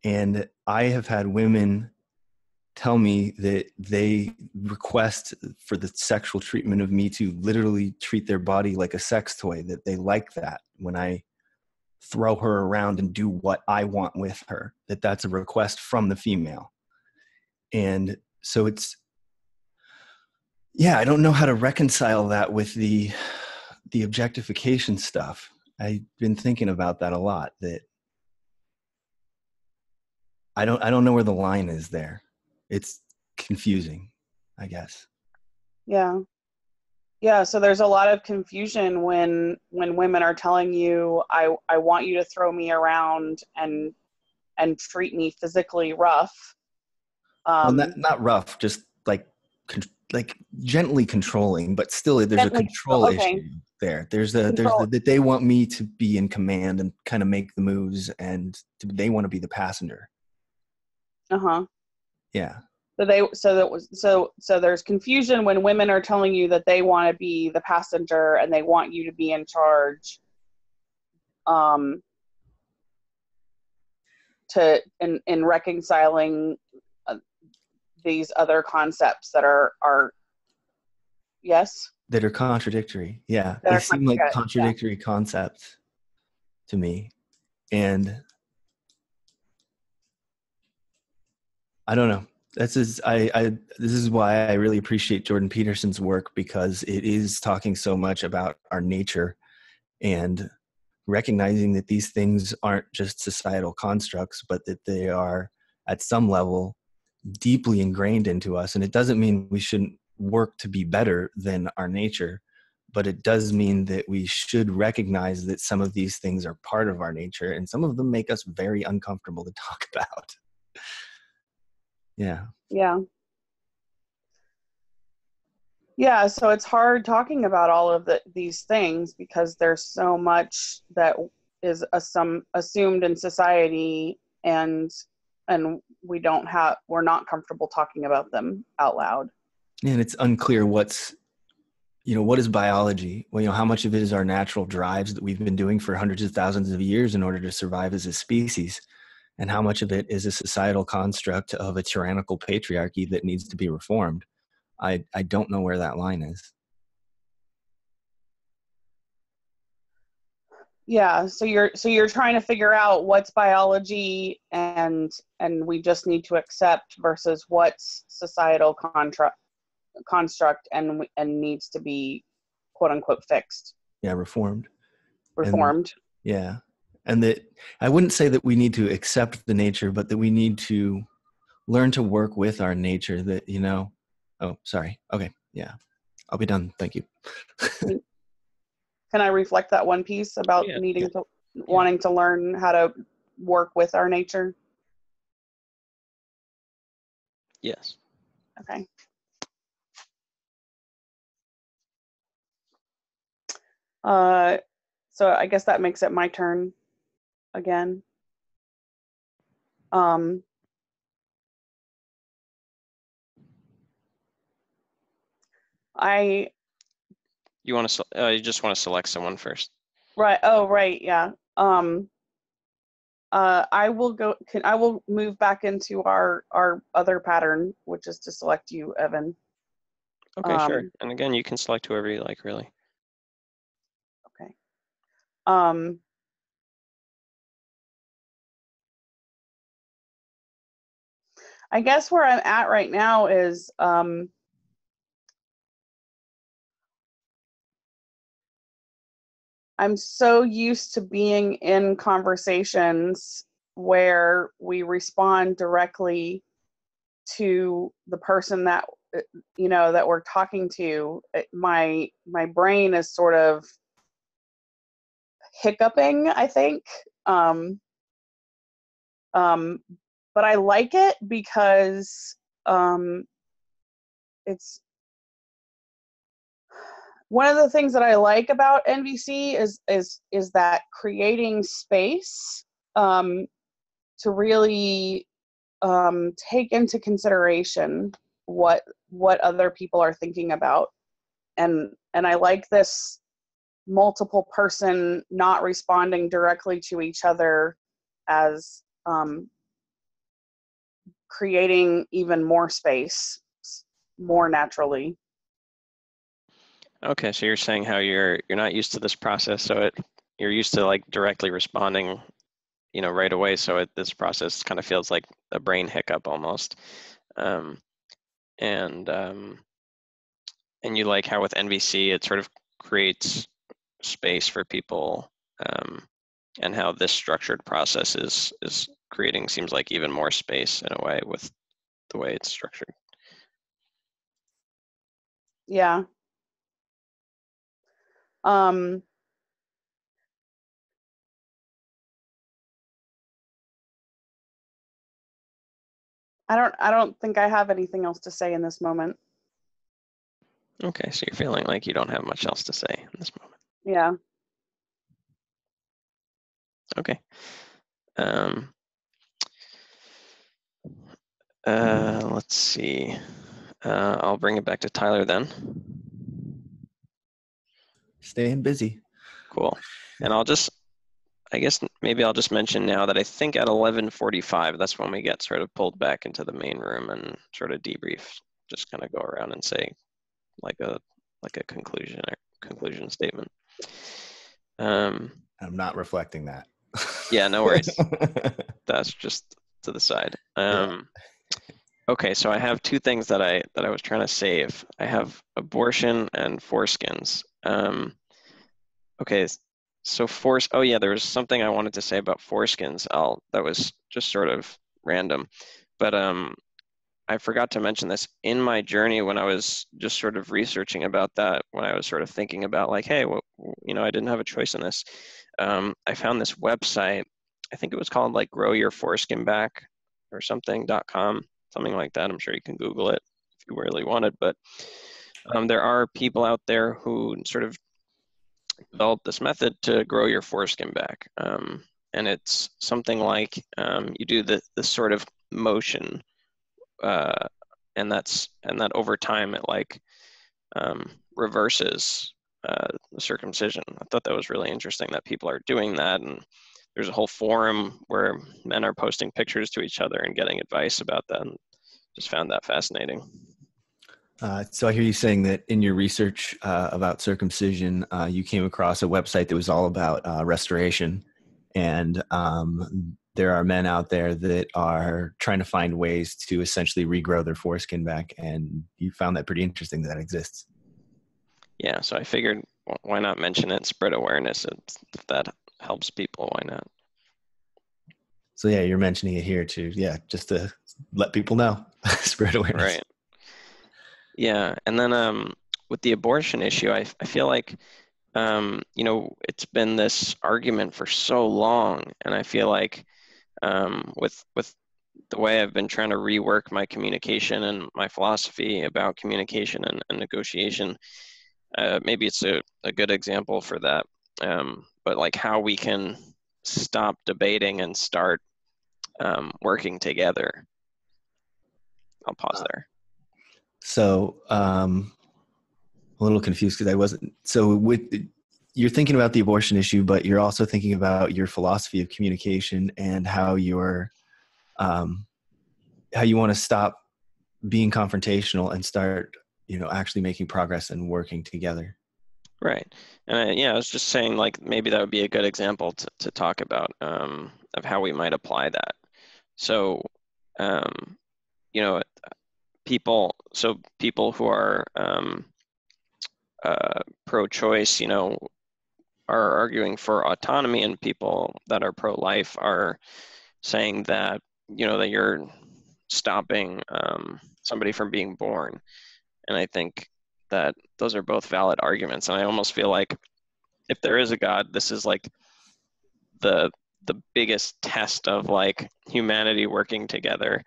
And I have had women tell me that they request for the sexual treatment of me to literally treat their body like a sex toy, that they like that when I throw her around and do what I want with her, that's a request from the female. And so it's, yeah, I don't know how to reconcile that with the objectification stuff. I've been thinking about that a lot, that I don't know where the line is there. It's confusing, I guess. Yeah. Yeah, so there's a lot of confusion when women are telling you, I want you to throw me around and treat me physically rough. Well, not rough, just like gently controlling, but still there's a control issue there. There's that they want me to be in command and kind of make the moves, and they want to be the passenger. Yeah. So there's confusion when women are telling you that they want to be the passenger and they want you to be in charge. In reconciling these other concepts that are yes, that are contradictory. Yeah, they seem like contradictory concepts to me, and I don't know. This is why I really appreciate Jordan Peterson's work, because it is talking so much about our nature and recognizing that these things aren't just societal constructs, but that they are at some level deeply ingrained into us. And it doesn't mean we shouldn't work to be better than our nature, but it does mean that we should recognize that some of these things are part of our nature, and some of them make us very uncomfortable to talk about. Yeah. So it's hard talking about all of these things because there's so much that is assumed in society, and we're not comfortable talking about them out loud. And it's unclear what is biology? Well, how much of it is our natural drives that we've been doing for hundreds of thousands of years in order to survive as a species? And how much of it is a societal construct of a tyrannical patriarchy that needs to be reformed? I don't know where that line is. Yeah, so you're trying to figure out what's biology and we just need to accept versus what's societal construct and needs to be quote unquote fixed. Yeah, reformed. Yeah. And that I wouldn't say that we need to accept the nature, but that we need to learn to work with our nature. That, oh, sorry. Okay. Yeah. I'll be done. Thank you. Can I reflect that one piece about wanting to learn how to work with our nature? Yes. Okay. So I guess that makes it my turn again. You just want to select someone first. Right. Oh, right. Yeah. I will move back into our other pattern, which is to select you, Evan. Okay, sure. And again, you can select whoever you like, really. Okay. I guess where I'm at right now is I'm so used to being in conversations where we respond directly to the person that that we're talking to. My brain is sort of hiccuping, I think. But I like it because it's one of the things that I like about NVC is that creating space to really take into consideration what other people are thinking about, and I like this multiple person not responding directly to each other as creating even more space more naturally. Okay, so you're saying how you're not used to this process, so it you're used to like directly responding, right away. So this process kind of feels like a brain hiccup almost. Um, and you like how with NVC it sort of creates space for people, and how this structured process is creating, seems like, even more space in a way with the way it's structured. Yeah. I don't think I have anything else to say in this moment. Okay, so you're feeling like you don't have much else to say in this moment. Yeah. Okay. Let's see. I'll bring it back to Tyler then. Staying busy. Cool. And I guess maybe I'll just mention now that I think at 11:45, that's when we get sort of pulled back into the main room and sort of debrief, just kind of go around and say like a conclusion statement. I'm not reflecting that. Yeah, no worries. That's just to the side. Okay, so I have two things that I was trying to save. I have abortion and foreskins. Okay, so oh yeah, there was something I wanted to say about foreskins. That was just sort of random, but I forgot to mention this in my journey when I was just sort of researching about that. When I was sort of thinking about like, hey, I didn't have a choice in this. I found this website. I think it was called like Grow Your Foreskin Back or something.com, something like that. I'm sure you can Google it if you really wanted, but there are people out there who sort of developed this method to grow your foreskin back. And it's something like you do this sort of motion, and that over time it like reverses the circumcision. I thought that was really interesting that people are doing that, and there's a whole forum where men are posting pictures to each other and getting advice about that, and just found that fascinating. So I hear you saying that in your research about circumcision, you came across a website that was all about restoration, and there are men out there that are trying to find ways to essentially regrow their foreskin back, and you found that pretty interesting that exists. Yeah, so I figured why not mention it, spread awareness. If that helps people, why not? So yeah, you're mentioning it here too. Yeah, just to let people know, spread awareness. Right. Yeah, and then with the abortion issue, I feel like it's been this argument for so long, and I feel like with the way I've been trying to rework my communication and my philosophy about communication and negotiation, maybe it's a good example for that. But like how we can stop debating and start working together. I'll pause there. So I'm a little confused because I wasn't. So you're thinking about the abortion issue, but you're also thinking about your philosophy of communication and how how you want to stop being confrontational and start, actually making progress and working together. Right. And I was just saying like maybe that would be a good example to talk about of how we might apply that. So, people who are pro-choice, are arguing for autonomy, and people that are pro-life are saying that, that you're stopping somebody from being born. And I think that those are both valid arguments. And I almost feel like if there is a God, this is like the biggest test of like humanity working together,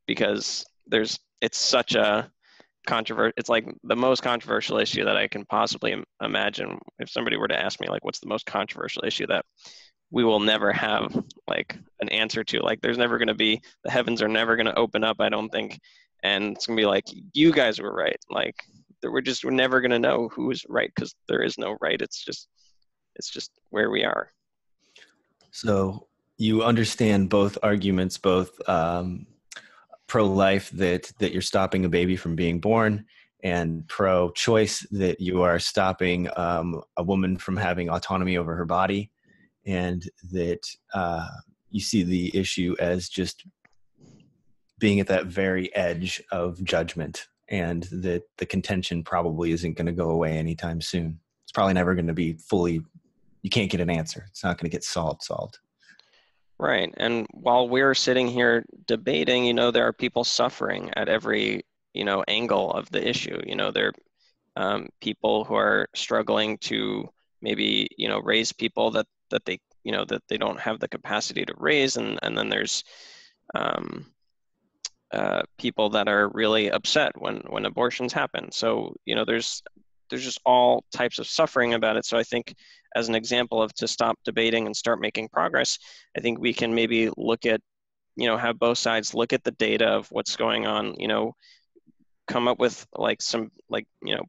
because it's such a it's like the most controversial issue that I can possibly imagine. If somebody were to ask me like what's the most controversial issue that we will never have like an answer to, like there's never going to be, the heavens are never going to open up, I don't think, and it's going to be like, you guys were right, like we're never going to know who's right, because there is no right. It's just where we are. So you understand both arguments, both pro-life that you're stopping a baby from being born, and pro-choice, that you are stopping a woman from having autonomy over her body, and that you see the issue as just being at that very edge of judgment, and that the contention probably isn't going to go away anytime soon. It's probably never going to be fully, you can't get an answer. It's not going to get solved. Right. And while we're sitting here debating, you know, there are people suffering at every, you know, angle of the issue. You know, there are people who are struggling to maybe, you know, raise people that they, you know, that they don't have the capacity to raise. And then there's people that are really upset when abortions happen. So, you know, there's just all types of suffering about it. So I think, as an example of to stop debating and start making progress, I think we can maybe look at, you know, have both sides look at the data of what's going on, you know, come up with like some, like, you know,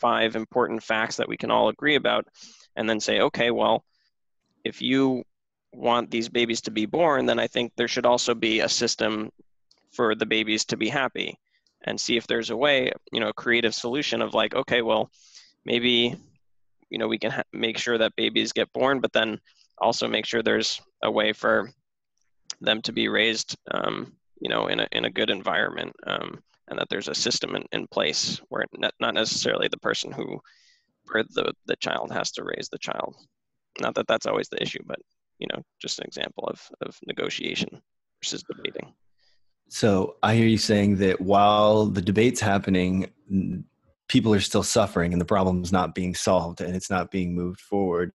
5 important facts that we can all agree about, and then say, okay, well, if you want these babies to be born, then I think there should also be a system for the babies to be happy, and see if there's a way, you know, a creative solution of like, okay, well, maybe, you know, we can make sure that babies get born, but then also make sure there's a way for them to be raised, you know, in a good environment, and that there's a system in place where not necessarily the person who birthed the child has to raise the child. Not that that's always the issue, but, you know, just an example of negotiation versus debating. So I hear you saying that while the debate's happening, people are still suffering and the problem's not being solved and it's not being moved forward.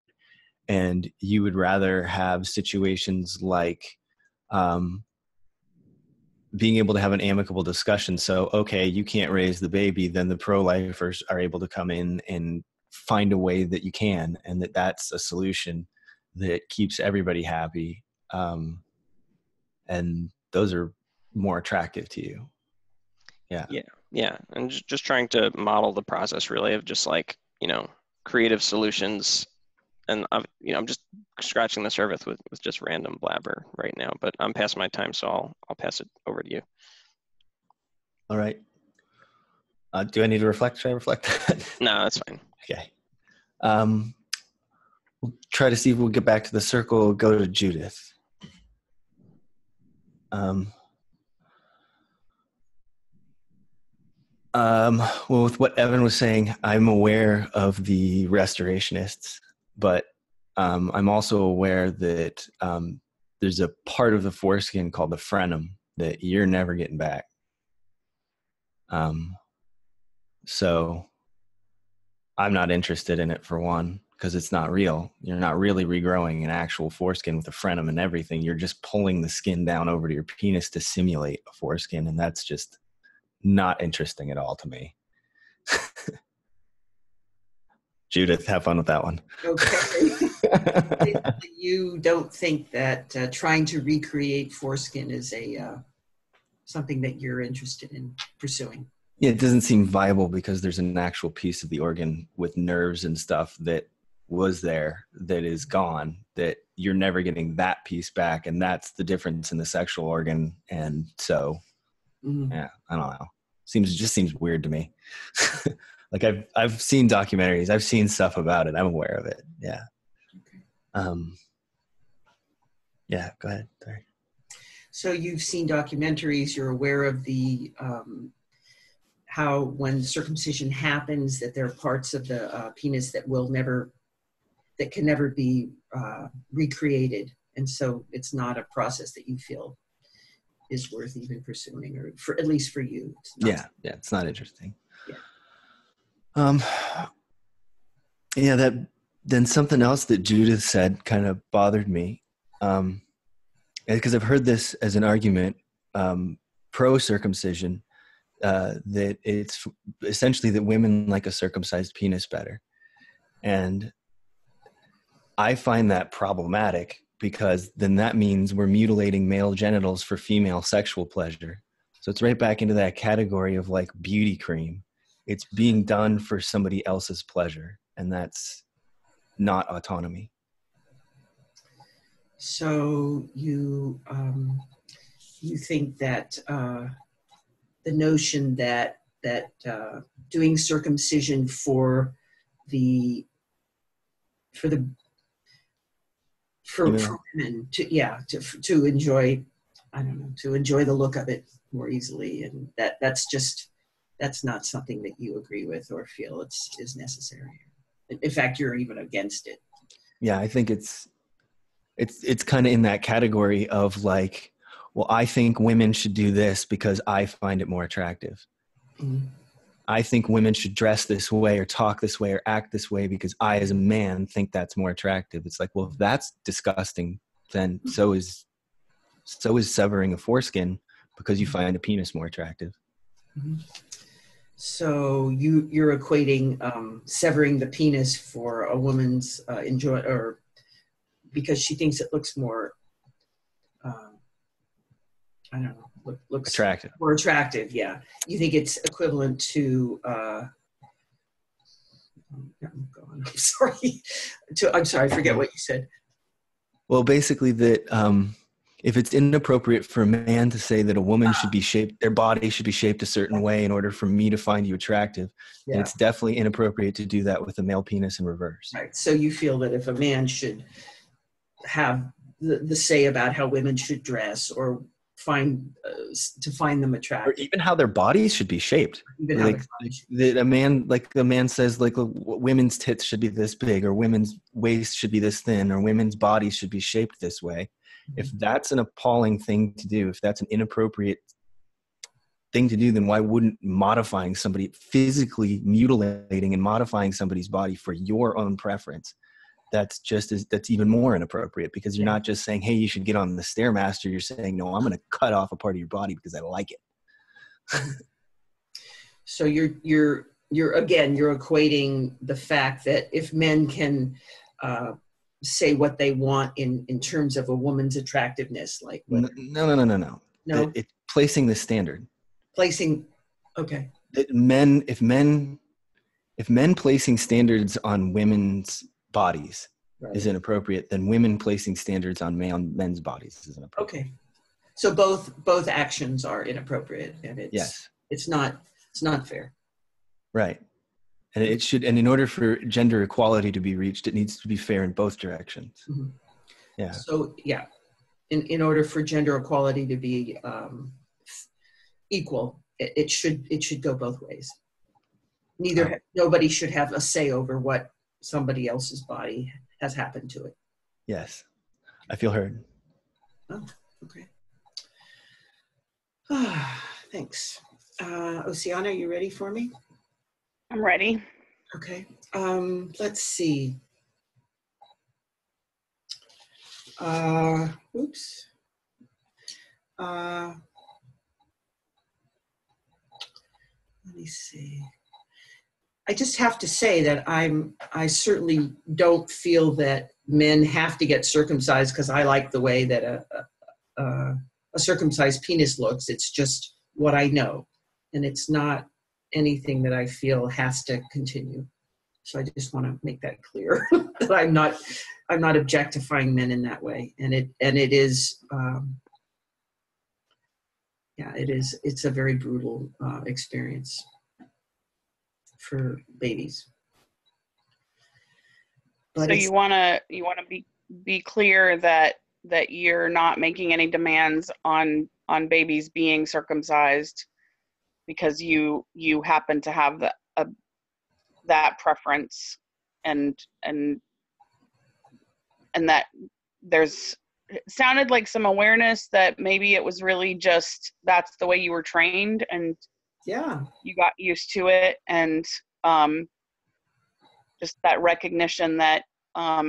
And you would rather have situations like being able to have an amicable discussion. So, okay, you can't raise the baby, then the pro-lifers are able to come in and find a way that you can, and that's a solution that keeps everybody happy. And those are more attractive to you. Yeah. And just trying to model the process really of just like, you know, creative solutions. And I'm just scratching the surface with just random blabber right now, but I'm past my time, so I'll pass it over to you. All right. Do I need to reflect? Should I reflect? No, that's fine. Okay. We'll try to see if we'll get back to the circle. Go to Judith. Well, with what Evan was saying, I'm aware of the restorationists, but I'm also aware that there's a part of the foreskin called the frenum that you're never getting back. So I'm not interested in it, for one, because it's not real. You're not really regrowing an actual foreskin with a frenum and everything. You're just pulling the skin down over to your penis to simulate a foreskin, and that's just not interesting at all to me. Judith, have fun with that one. Okay. You don't think that trying to recreate foreskin is something that you're interested in pursuing? Yeah, it doesn't seem viable because there's an actual piece of the organ with nerves and stuff that was there that is gone, that you're never getting that piece back, and that's the difference in the sexual organ. And so, yeah, I don't know. Just seems weird to me. Like I've seen documentaries, I've seen stuff about it. I'm aware of it. Yeah. Yeah. Go ahead. Sorry. So you've seen documentaries. You're aware of the how when circumcision happens, that there are parts of the penis that can never be recreated, and so it's not a process that you feel is worth even pursuing, or at least for you. It's not interesting. Then something else that Judith said kind of bothered me, because I've heard this as an argument pro circumcision, that it's essentially that women like a circumcised penis better, and I find that problematic, because then that means we're mutilating male genitals for female sexual pleasure. So it's right back into that category of like beauty cream. It's being done for somebody else's pleasure, and that's not autonomy. So you think that the notion that doing circumcision for women to enjoy, I don't know, to enjoy the look of it more easily, and that's not something that you agree with or feel is necessary. In fact, you're even against it. Yeah, I think it's kind of in that category of like, well, I think women should do this because I find it more attractive. Mm-hmm. I think women should dress this way or talk this way or act this way because I, as a man, think that's more attractive. It's like, well, if that's disgusting, then so is severing a foreskin because you find a penis more attractive. Mm-hmm. So you're equating severing the penis for a woman's enjoy, or because she thinks it looks more, I don't know, looks attractive. More attractive, yeah. You think it's equivalent to, I'm sorry. I'm sorry, I forget what you said. Well, basically that if it's inappropriate for a man to say that a woman should be shaped, their body should be shaped a certain way in order for me to find you attractive, then it's definitely inappropriate to do that with a male penis in reverse. Right. So you feel that if a man should have the say about how women should dress or find them attractive, or even how their bodies should be shaped. That a man says like women's tits should be this big, or women's waist should be this thin, or women's bodies should be shaped this way. Mm-hmm. If that's an appalling thing to do, if that's an inappropriate thing to do, then why wouldn't physically mutilating and modifying somebody's body for your own preference? That's even more inappropriate, because you're not just saying, hey, you should get on the Stairmaster. You're saying, no, I'm going to cut off a part of your body because I like it. So you're equating the fact that if men can say what they want in terms of a woman's attractiveness, like no. It's placing the standard. Okay. If men placing standards on women's bodies is inappropriate, then women placing standards on men's bodies is inappropriate. Okay. So both actions are inappropriate, and it's not fair. Right. And and in order for gender equality to be reached, it needs to be fair in both directions. Mm-hmm. Yeah. So in order for gender equality to be equal, it should go both ways. Nobody should have a say over what somebody else's body has happened to it. Yes. I feel heard. Oh, okay. Thanks. Oceana, you ready for me? I'm ready. Okay. Let's see. Oops. Let me see. I just have to say that I certainly don't feel that men have to get circumcised because I like the way that a circumcised penis looks. It's just what I know, and it's not anything that I feel has to continue. So I just want to make that clear that I'm not objectifying men in that way, and it is it's a very brutal experience for babies. But so you want to be clear that you're not making any demands on babies being circumcised because you happen to have that preference, and that there's sounded like some awareness that maybe it was really just that's the way you were trained, and you got used to it, and just that recognition that I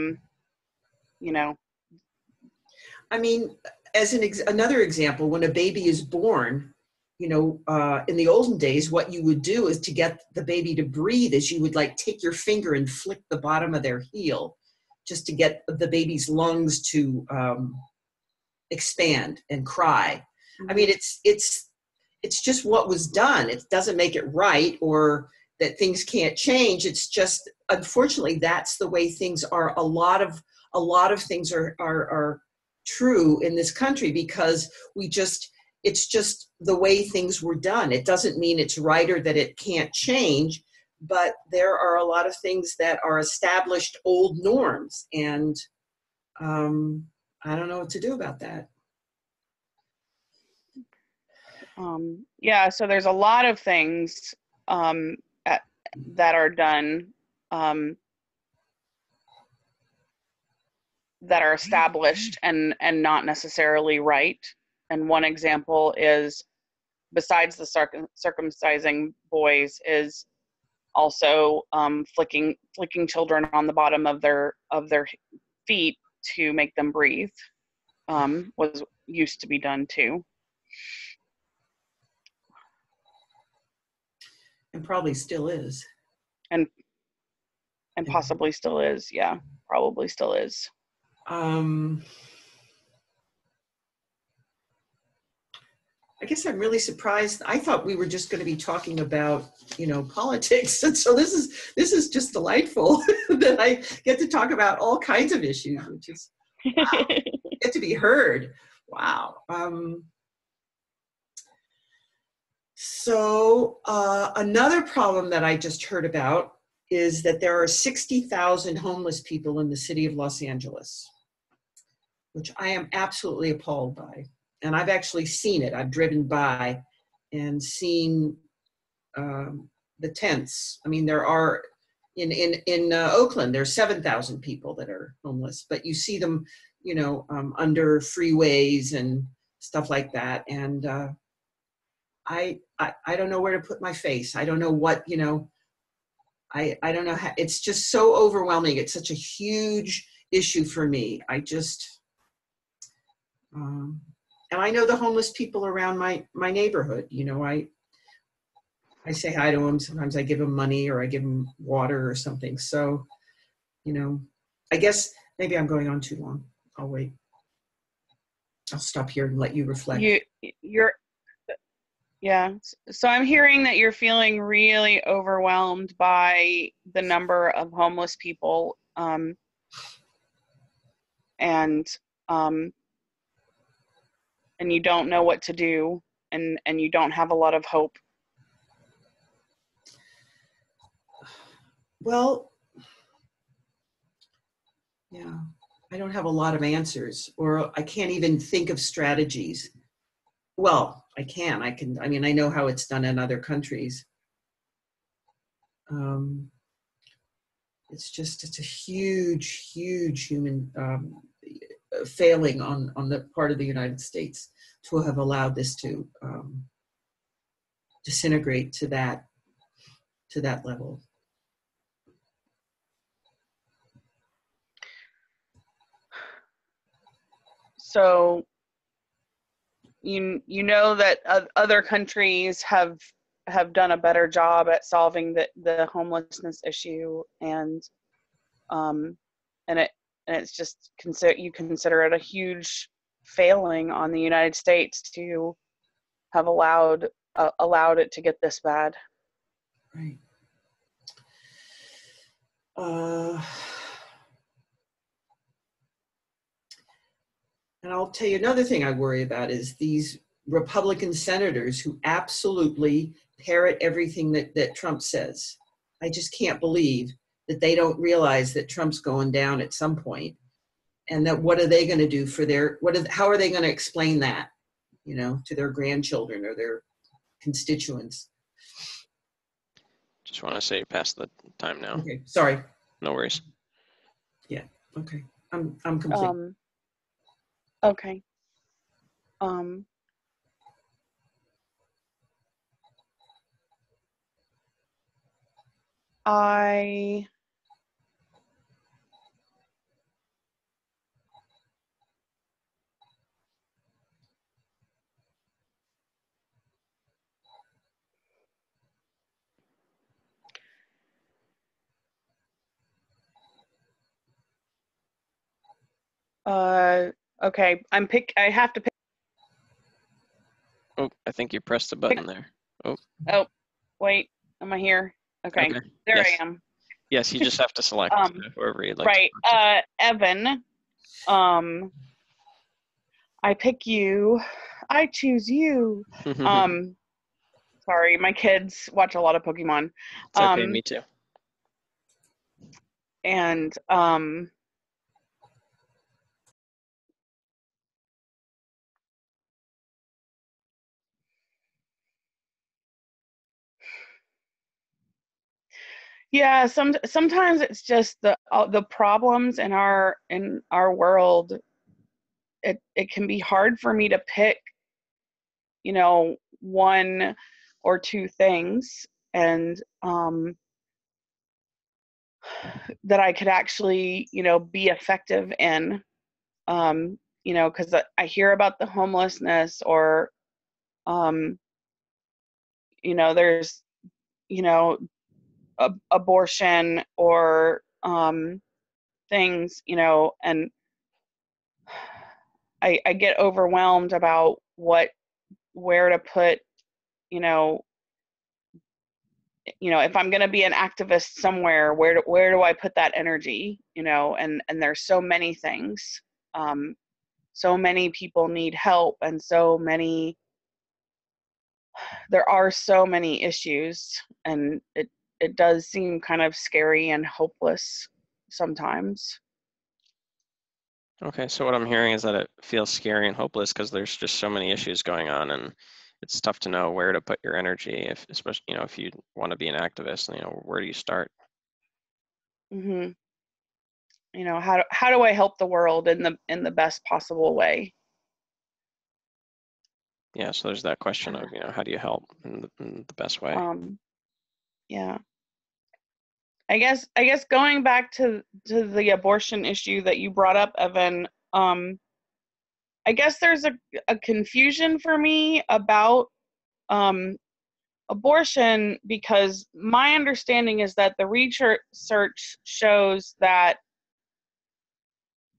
mean, as another example, when a baby is born, in the olden days, what you would do is to get the baby to breathe is you would like take your finger and flick the bottom of their heel just to get the baby's lungs to expand and cry. I mean, it's just what was done. It doesn't make it right or that things can't change. It's just, unfortunately, that's the way things are. A lot of things are true in this country because it's just the way things were done. It doesn't mean it's right or that it can't change, but there are a lot of things that are established old norms, and I don't know what to do about that. Yeah, so there's a lot of things that are done that are established and not necessarily right. And one example is, besides the circumcising boys, is also flicking children on the bottom of their feet to make them breathe. Was used to be done too. And probably still is. And possibly still is, yeah. Probably still is. I guess I'm really surprised. I thought we were just going to be talking about, politics. And so this is just delightful that I get to talk about all kinds of issues, which is, wow, get to be heard. Wow. So another problem that I just heard about is that there are 60,000 homeless people in the city of Los Angeles, which I am absolutely appalled by. And I've actually seen it. I've driven by and seen the tents. I mean, there are, in Oakland, there's 7,000 people that are homeless, but you see them, under freeways and stuff like that. And I don't know where to put my face. I don't know what, I don't know how, it's just so overwhelming. It's such a huge issue for me. I just, and I know the homeless people around my neighborhood. I say hi to them. Sometimes I give them money or I give them water or something. So, I guess maybe I'm going on too long. I'll wait. I'll stop here and let you reflect. Yeah. So I'm hearing that you're feeling really overwhelmed by the number of homeless people, and you don't know what to do, and you don't have a lot of hope. Well, yeah, I don't have a lot of answers, or I can't even think of strategies. Well, I know how it's done in other countries. It's a huge, huge human failing on the part of the United States to have allowed this to disintegrate to that level. So you know that other countries have done a better job at solving the homelessness issue, and it's just you consider it a huge failing on the United States to have allowed it to get this bad. Right. And I'll tell you another thing I worry about is these Republican senators who absolutely parrot everything that Trump says. I just can't believe that they don't realize that Trump's going down at some point, and that what are they going to do for how are they going to explain that, to their grandchildren or their constituents? Just want to say past the time now. Okay, sorry. No worries. Yeah. Okay. I'm complete. Okay. Okay. I have to pick. Oh, I think you pressed the button there. Oh, wait. Am I here? Okay. There yes. I am. Yes, you just have to select whoever you'd like. Right. Evan, I pick you I choose you. Sorry, my kids watch a lot of Pokemon. It's okay, me too. And yeah, sometimes it's just the problems in our world. It can be hard for me to pick, you know, one or two things, and that I could actually, you know, be effective in. You know, because I hear about the homelessness, or you know, there's, you know, abortion, or things, you know, and I get overwhelmed about where to put, you know, if I'm going to be an activist somewhere, where do I put that energy, you know, and there's so many things, so many people need help, and there are so many issues, and it does seem kind of scary and hopeless sometimes. Okay, so what I'm hearing is that it feels scary and hopeless because there's just so many issues going on, and it's tough to know where to put your energy, if especially, you know, if you want to be an activist, you know, where do you start? You know, how do I help the world in the best possible way? Yeah, so there's that question of, you know, how do you help in the best way? Yeah. I guess going back to the abortion issue that you brought up, Evan, I guess there's a confusion for me about abortion, because my understanding is that the research shows that,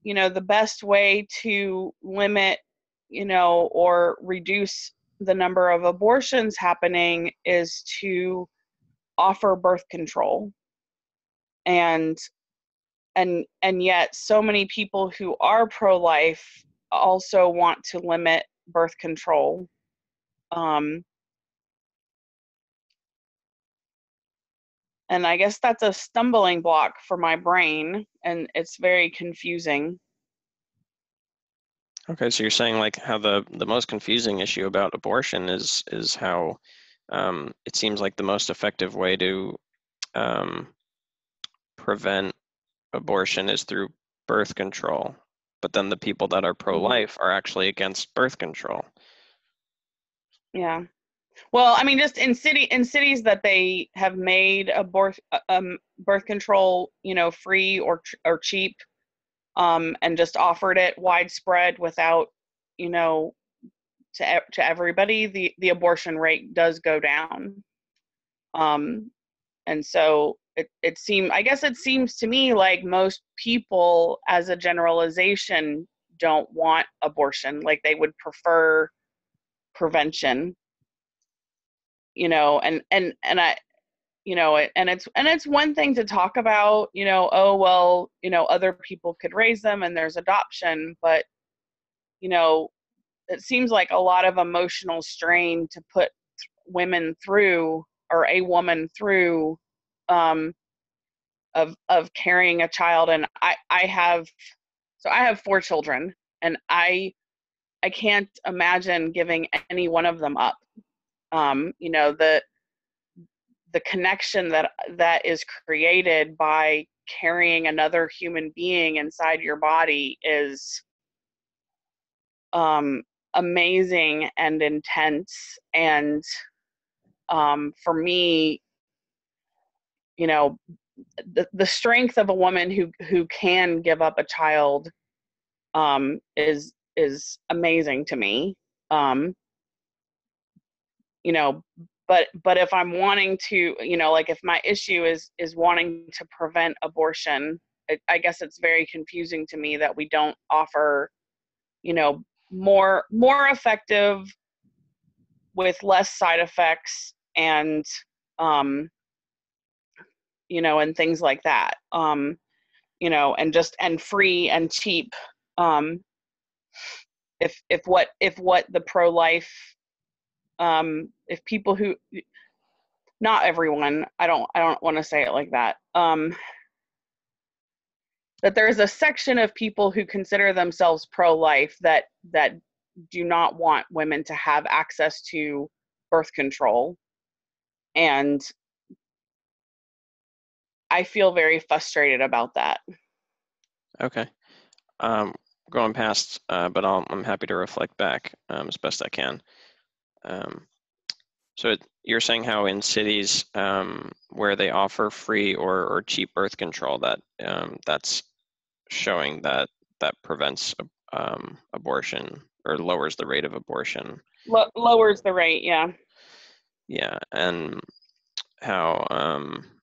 you know, the best way to limit, you know, or reduce the number of abortions happening is to offer birth control. And yet so many people who are pro-life also want to limit birth control. And I guess that's a stumbling block for my brain, and it's very confusing. Okay, so you're saying like how the most confusing issue about abortion is how it seems like the most effective way to prevent abortion is through birth control, but then the people that are pro-life are actually against birth control. Yeah. Well, I mean, just in cities that they have made birth control, you know, free or cheap, and just offered it widespread without, you know, to everybody, the abortion rate does go down. And so I guess it seems to me like most people, as a generalization, don't want abortion. Like, they would prefer prevention, you know, and I, you know, and it's one thing to talk about, you know, oh, well, you know, other people could raise them and there's adoption, but, you know, it seems like a lot of emotional strain to put women through, or a woman through, of carrying a child. And I have 4 children, and I can't imagine giving any one of them up. You know, the connection that is created by carrying another human being inside your body is amazing and intense. And for me, you know, the strength of a woman who can give up a child is amazing to me. You know, but if I'm wanting to, you know, like, if my issue is wanting to prevent abortion, I guess it's very confusing to me that we don't offer, you know, more effective, with less side effects, and you know, and things like that, you know, and free and cheap, if what the pro-life, if people who, not everyone, I don't want to say it like that, that there's a section of people who consider themselves pro-life that do not want women to have access to birth control. And I feel very frustrated about that. Okay. Going past, but I'm happy to reflect back as best I can. So you're saying how in cities where they offer free or cheap birth control, that that's showing that prevents abortion or lowers the rate of abortion. Lowers the rate, yeah. Yeah, and how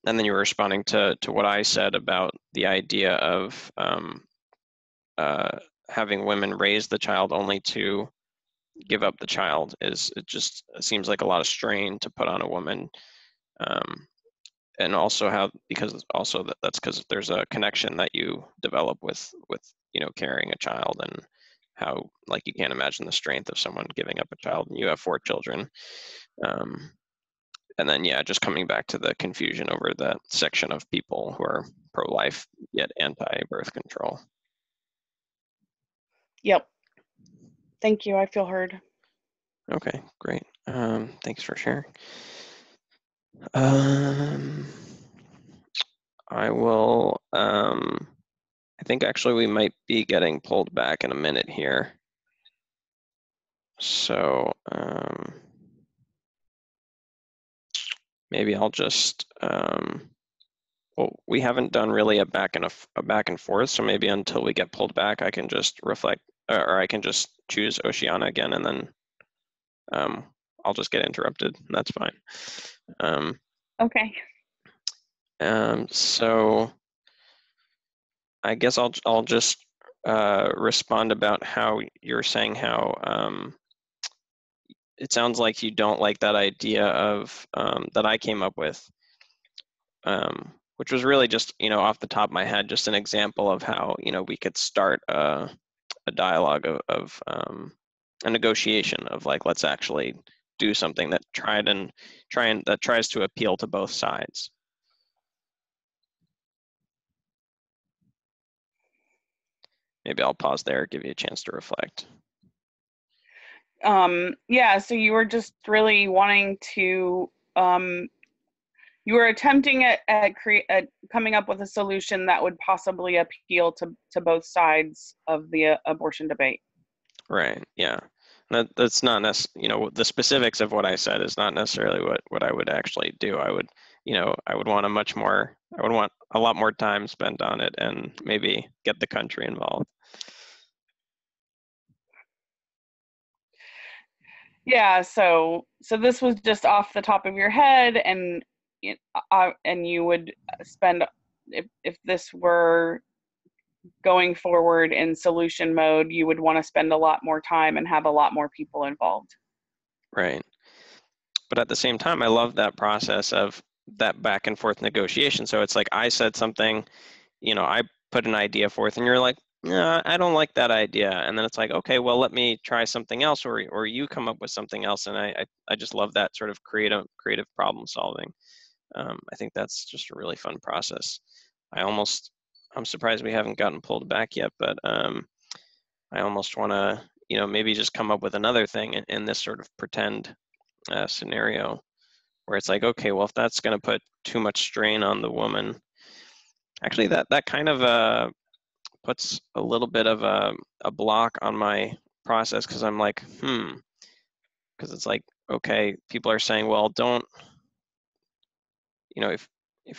and then you were responding to what I said about the idea of having women raise the child only to give up the child. It seems like a lot of strain to put on a woman, and also how, because also that's because there's a connection that you develop with carrying a child, and how, like, you can't imagine the strength of someone giving up a child, and you have 4 children. And then, yeah, just coming back to the confusion over that section of people who are pro-life yet anti-birth control. Yep. Thank you. I feel heard. Okay, great. Thanks for sharing. I will, I think actually we might be getting pulled back in a minute here. So maybe I'll just, well, we haven't done really a back and forth, so maybe until we get pulled back, I can just reflect, or I can just choose Oceana again, and then I'll just get interrupted. That's fine. Okay. So I guess I'll just respond about how you're saying how it sounds like you don't like that idea of that I came up with, which was really just, off the top of my head, just an example of how, we could start a dialogue of a negotiation of, like, let's actually do something that tries to appeal to both sides. Maybe I'll pause there, give you a chance to reflect. Yeah, so you were just really wanting to, you were attempting at coming up with a solution that would possibly appeal to both sides of the abortion debate. Right, yeah. That's not necessarily, the specifics of what I said is not necessarily what I would actually do. I would want a lot more time spent on it, and maybe get the country involved. Yeah, so this was just off the top of your head, and you would spend, if this were going forward in solution mode, you would want to spend a lot more time and have a lot more people involved. Right. But at the same time, I love that process of that back and forth negotiation. So it's like I said something, I put an idea forth, and you're like, no, I don't like that idea. And then it's like, okay, well, let me try something else, or you come up with something else. And I just love that sort of creative problem solving. I think that's just a really fun process. I'm surprised we haven't gotten pulled back yet, but I almost want to, maybe just come up with another thing in this sort of pretend scenario, where it's like, okay, well, if that's going to put too much strain on the woman, actually that kind of puts a little bit of a block on my process, because I'm like, because it's like, okay, people are saying, well, don't, if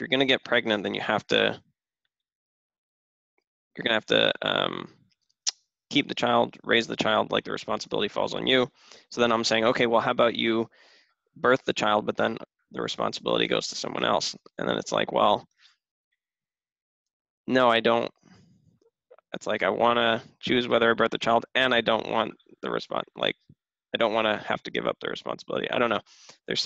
you're going to get pregnant, then you're going to have to keep the child, raise the child, like the responsibility falls on you. So then I'm saying, okay, well, how about you birth the child, but then the responsibility goes to someone else? And then it's like, well, no, I don't. It's like, I want to choose whether I birth the child, and I don't want I don't want to have to give up the responsibility. I don't know. There's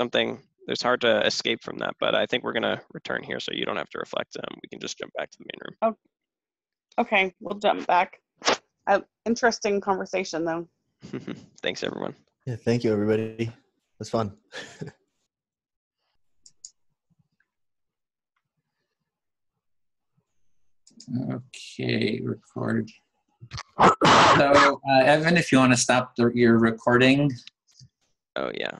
hard to escape from that, but I think we're going to return here, so you don't have to reflect. We can just jump back to the main room. Oh, okay, we'll jump back. Interesting conversation, though. Thanks, everyone. Yeah, thank you, everybody. That's fun. Okay, record. So, Evan, if you want to stop your recording. Oh, yeah.